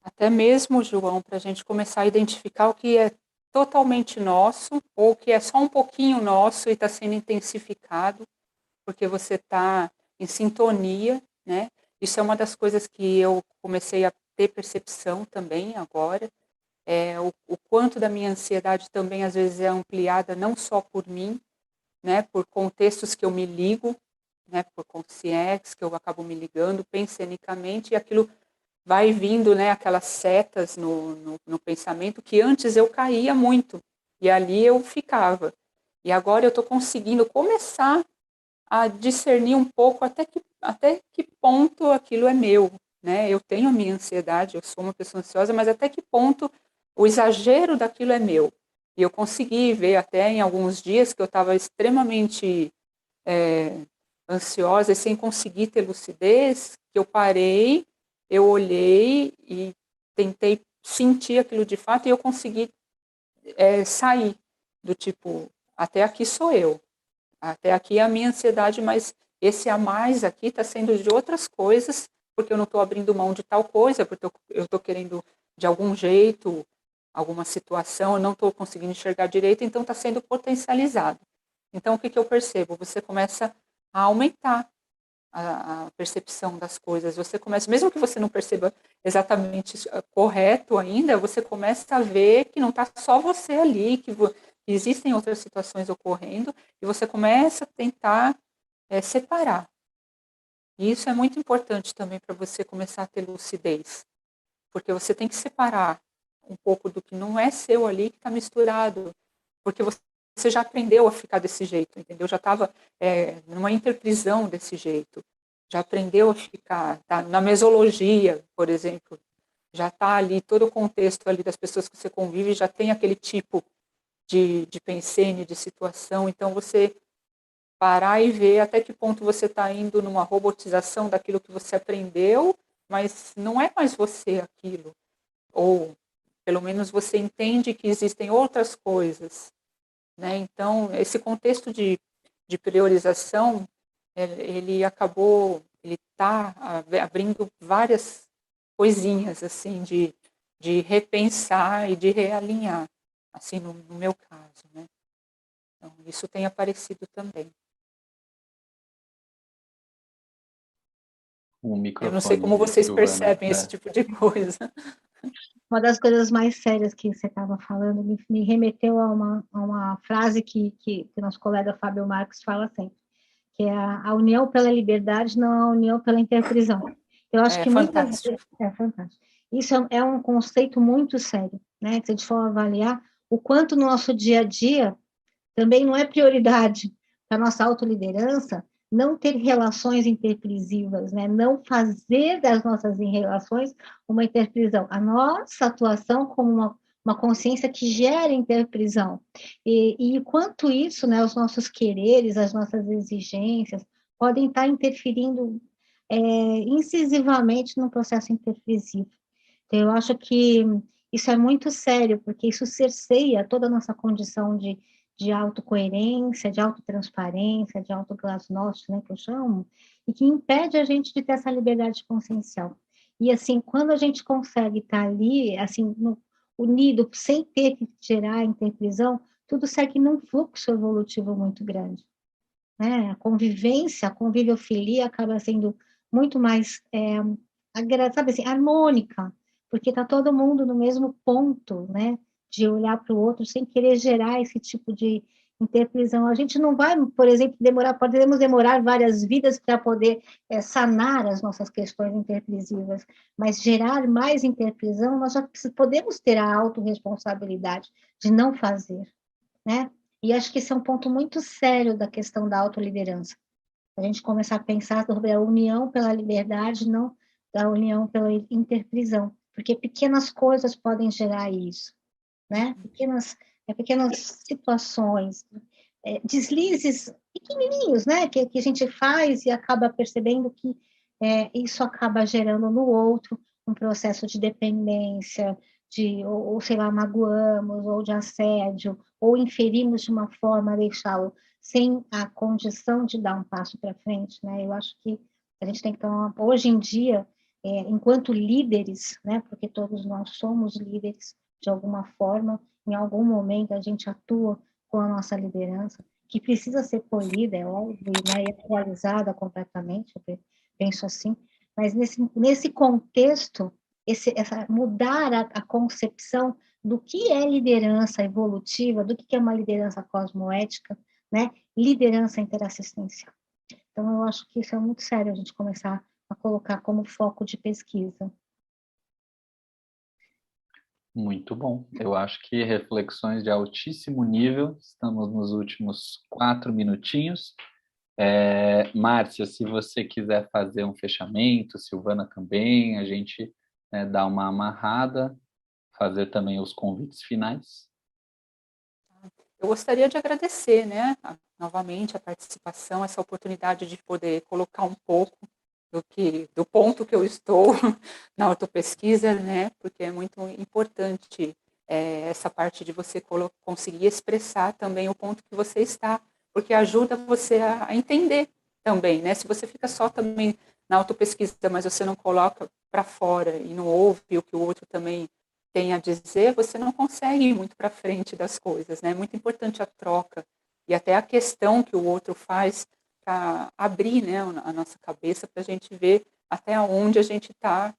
Até mesmo, João, para a gente começar a identificar o que é totalmente nosso ou o que é só um pouquinho nosso e está sendo intensificado, porque você está em sintonia, né? Isso é uma das coisas que eu comecei a ter percepção também agora, o quanto da minha ansiedade também às vezes é ampliada não só por mim, né? Por contextos que eu me ligo, né? Por consciências que eu acabo me ligando pensenicamente e aquilo vai vindo, né, aquelas setas no pensamento que antes eu caía muito e ali eu ficava. E agora eu estou conseguindo começar a discernir um pouco até que ponto aquilo é meu, né? Eu tenho a minha ansiedade, eu sou uma pessoa ansiosa, mas até que ponto o exagero daquilo é meu. E eu consegui ver até em alguns dias que eu estava extremamente ansiosa e sem conseguir ter lucidez, que eu parei, eu olhei e tentei sentir aquilo de fato e eu consegui sair do tipo, até aqui sou eu, até aqui é a minha ansiedade, mas esse a mais aqui está sendo de outras coisas, porque eu não estou abrindo mão de tal coisa, porque eu estou querendo de algum jeito, alguma situação, eu não estou conseguindo enxergar direito, então está sendo potencializado. Então, o que eu percebo? Você começa a aumentar a percepção das coisas. Você começa, mesmo que você não perceba exatamente correto ainda, você começa a ver que não está só você ali, que existem outras situações ocorrendo, e você começa a tentar separar. E isso é muito importante também para você começar a ter lucidez, porque você tem que separar um pouco do que não é seu ali, que está misturado, porque você já aprendeu a ficar desse jeito, entendeu? Já estava numa interprisão desse jeito, já aprendeu a ficar, tá? Na mesologia, por exemplo, já está ali todo o contexto ali das pessoas que você convive, já tem aquele tipo de pensene, de situação, então você parar e ver até que ponto você está indo numa robotização daquilo que você aprendeu, mas não é mais você aquilo, ou pelo menos você entende que existem outras coisas, né? Então, esse contexto de priorização, ele está abrindo várias coisinhas, assim, de repensar e de realinhar, assim, no meu caso, né? Então, isso tem aparecido também. Um Eu não sei microfone como de vocês Silvana. percebem esse tipo de coisa. Uma das coisas mais sérias que você estava falando me remeteu a uma frase que nosso colega Fábio Marques fala sempre, que é a união pela liberdade, não a união pela interprisão. Eu acho É que muitas fantástico. é fantástico. Isso é um conceito muito sério, né? Se a gente for avaliar o quanto no nosso dia a dia também não é prioridade para a nossa autoliderança não ter relações interprisivas, né? Não fazer das nossas relações uma interprisão. A nossa atuação como uma consciência que gera interprisão. E quanto isso, né, os nossos quereres, as nossas exigências, podem estar interferindo incisivamente no processo interprisivo. Então, eu acho que isso é muito sério, porque isso cerceia toda a nossa condição de autocoerência, de autotransparência, de autoglasnost, né, que eu chamo, e que impede a gente de ter essa liberdade consciencial. E, assim, quando a gente consegue estar ali, assim, unido, sem ter que gerar interprisão, tudo segue num fluxo evolutivo muito grande. Né? A convivência, a conviviofilia acaba sendo muito mais, sabe assim, harmônica, porque está todo mundo no mesmo ponto, né? De olhar para o outro sem querer gerar esse tipo de interprisão. A gente não vai, por exemplo, podemos demorar várias vidas para poder sanar as nossas questões interprisivas, mas gerar mais interprisão, nós já podemos ter a autorresponsabilidade de não fazer, né? E acho que esse é um ponto muito sério da questão da autoliderança. A gente começar a pensar sobre a união pela liberdade, não da união pela interprisão, porque pequenas coisas podem gerar isso, né? Pequenas situações, deslizes pequenininhos, né? Que a gente faz e acaba percebendo que isso acaba gerando no outro um processo de dependência, ou sei lá, magoamos, ou de assédio, ou inferimos de uma forma a deixá-lo sem a condição de dar um passo para frente, né? Eu acho que a gente tem que tomar, hoje em dia, enquanto líderes, né? Porque todos nós somos líderes de alguma forma, em algum momento a gente atua com a nossa liderança, que precisa ser polida, é óbvio, né? E atualizada completamente, eu penso assim, mas nesse contexto, mudar a concepção do que é liderança evolutiva, do que é uma liderança cosmoética, né? Liderança interassistencial. Então, eu acho que isso é muito sério a gente começar a colocar como foco de pesquisa. Muito bom. Eu acho que reflexões de altíssimo nível. Estamos nos últimos 4 minutinhos. Márcia, se você quiser fazer um fechamento, Silvana também, a gente dá uma amarrada, fazer também os convites finais. Eu gostaria de agradecer, né, novamente a participação, essa oportunidade de poder colocar um pouco do ponto que eu estou na autopesquisa, né, porque é muito importante essa parte de você conseguir expressar também o ponto que você está, porque ajuda você a entender também, né, se você fica só também na autopesquisa, mas você não coloca para fora e não ouve o que o outro também tem a dizer, você não consegue ir muito para frente das coisas, né? É muito importante a troca e até a questão que o outro faz para abrir, né, a nossa cabeça para a gente ver até onde a gente está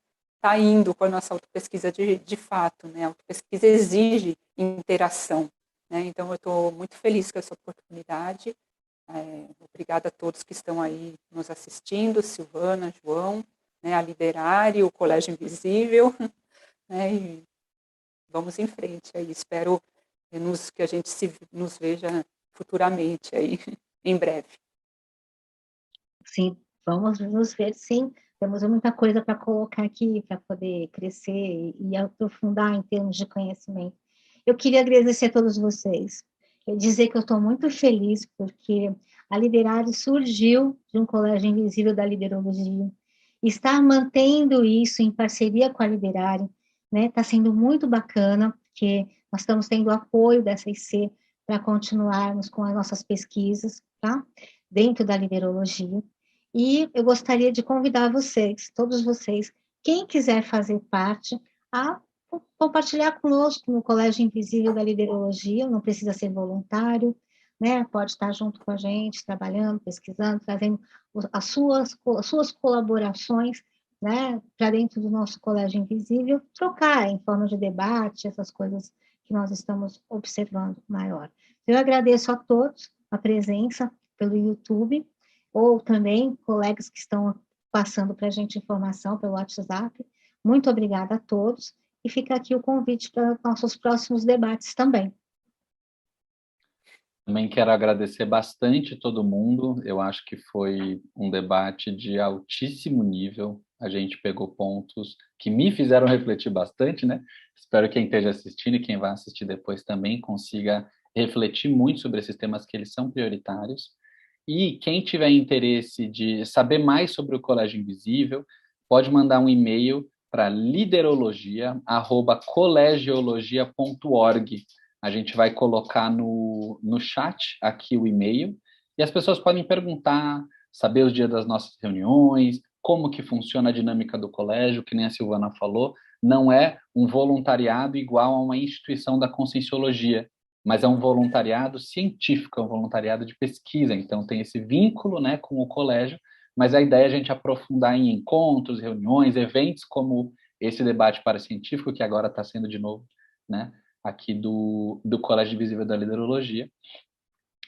indo com a nossa autopesquisa de fato, né? A autopesquisa exige interação, né? Então eu estou muito feliz com essa oportunidade. Obrigada a todos que estão aí nos assistindo, Silvana, João, né, a Liderare, o Colégio Invisível, né? E vamos em frente aí. Espero que a gente nos veja futuramente aí, em breve. Sim, vamos nos ver, sim. Temos muita coisa para colocar aqui, para poder crescer e aprofundar em termos de conhecimento. Eu queria agradecer a todos vocês. Dizer que eu estou muito feliz, porque a Liderare surgiu de um colégio invisível da liderologia. Estar mantendo isso em parceria com a Liderare, né, está sendo muito bacana, porque nós estamos tendo apoio dessa IC para continuarmos com as nossas pesquisas, tá? Dentro da liderologia. E eu gostaria de convidar vocês, todos vocês, quem quiser fazer parte, a compartilhar conosco no Colégio Invisível da Liderologia, não precisa ser voluntário, né? Pode estar junto com a gente, trabalhando, pesquisando, trazendo as suas colaborações, né, para dentro do nosso Colégio Invisível, trocar em forma de debate, essas coisas que nós estamos observando maior. Eu agradeço a todos a presença pelo YouTube, ou também colegas que estão passando para a gente informação pelo WhatsApp. Muito obrigada a todos, e fica aqui o convite para nossos próximos debates também. Também quero agradecer bastante todo mundo. Eu acho que foi um debate de altíssimo nível. A gente pegou pontos que me fizeram refletir bastante, né? Espero que quem esteja assistindo e quem vai assistir depois também consiga refletir muito sobre esses temas que eles são prioritários. E quem tiver interesse de saber mais sobre o Colégio Invisível, pode mandar um e-mail para liderologia@colegiologia.org. A gente vai colocar no chat aqui o e-mail e as pessoas podem perguntar, saber os dias das nossas reuniões, como que funciona a dinâmica do colégio, que nem a Silvana falou, não é um voluntariado igual a uma instituição da Conscienciologia, mas é um voluntariado científico, é um voluntariado de pesquisa, então tem esse vínculo, né, com o colégio, mas a ideia é a gente aprofundar em encontros, reuniões, eventos como esse debate parcientífico, que agora está sendo de novo, né, aqui do Colégio Invisível da Liderologia.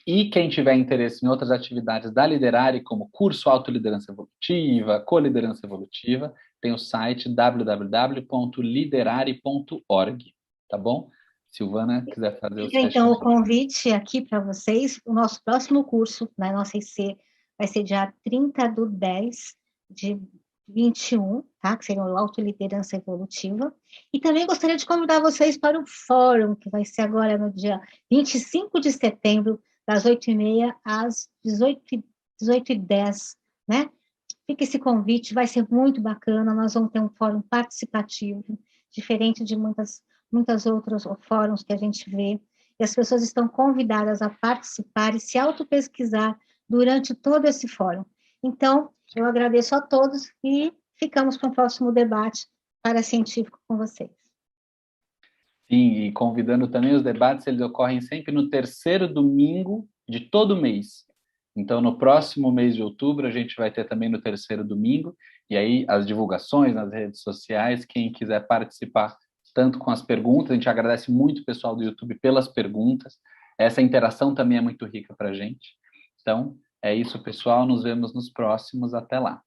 E quem tiver interesse em outras atividades da Liderare, como curso Autoliderança Evolutiva, Coliderança Evolutiva, tem o site www.liderare.org, tá bom? Silvana, quiser fazer o Fica então o fechamento. convite aqui para vocês. O nosso próximo curso na nossa IC vai ser dia 30/10 de 21, tá? Que seria o Autoliderança Evolutiva. E também gostaria de convidar vocês para o fórum, que vai ser agora no dia 25 de setembro, das 8h30 às 18h10, né? Fica esse convite, vai ser muito bacana. Nós vamos ter um fórum participativo, diferente de muitas outros fóruns que a gente vê. E as pessoas estão convidadas a participar e se autopesquisar durante todo esse fórum. Então, eu agradeço a todos e ficamos para o próximo debate científico com vocês. Sim, e convidando também os debates, eles ocorrem sempre no terceiro domingo de todo mês. Então, no próximo mês de outubro, a gente vai ter também no terceiro domingo, e aí as divulgações nas redes sociais, quem quiser participar, tanto com as perguntas, a gente agradece muito o pessoal do YouTube pelas perguntas, essa interação também é muito rica para a gente. Então, é isso, pessoal, nos vemos nos próximos, até lá.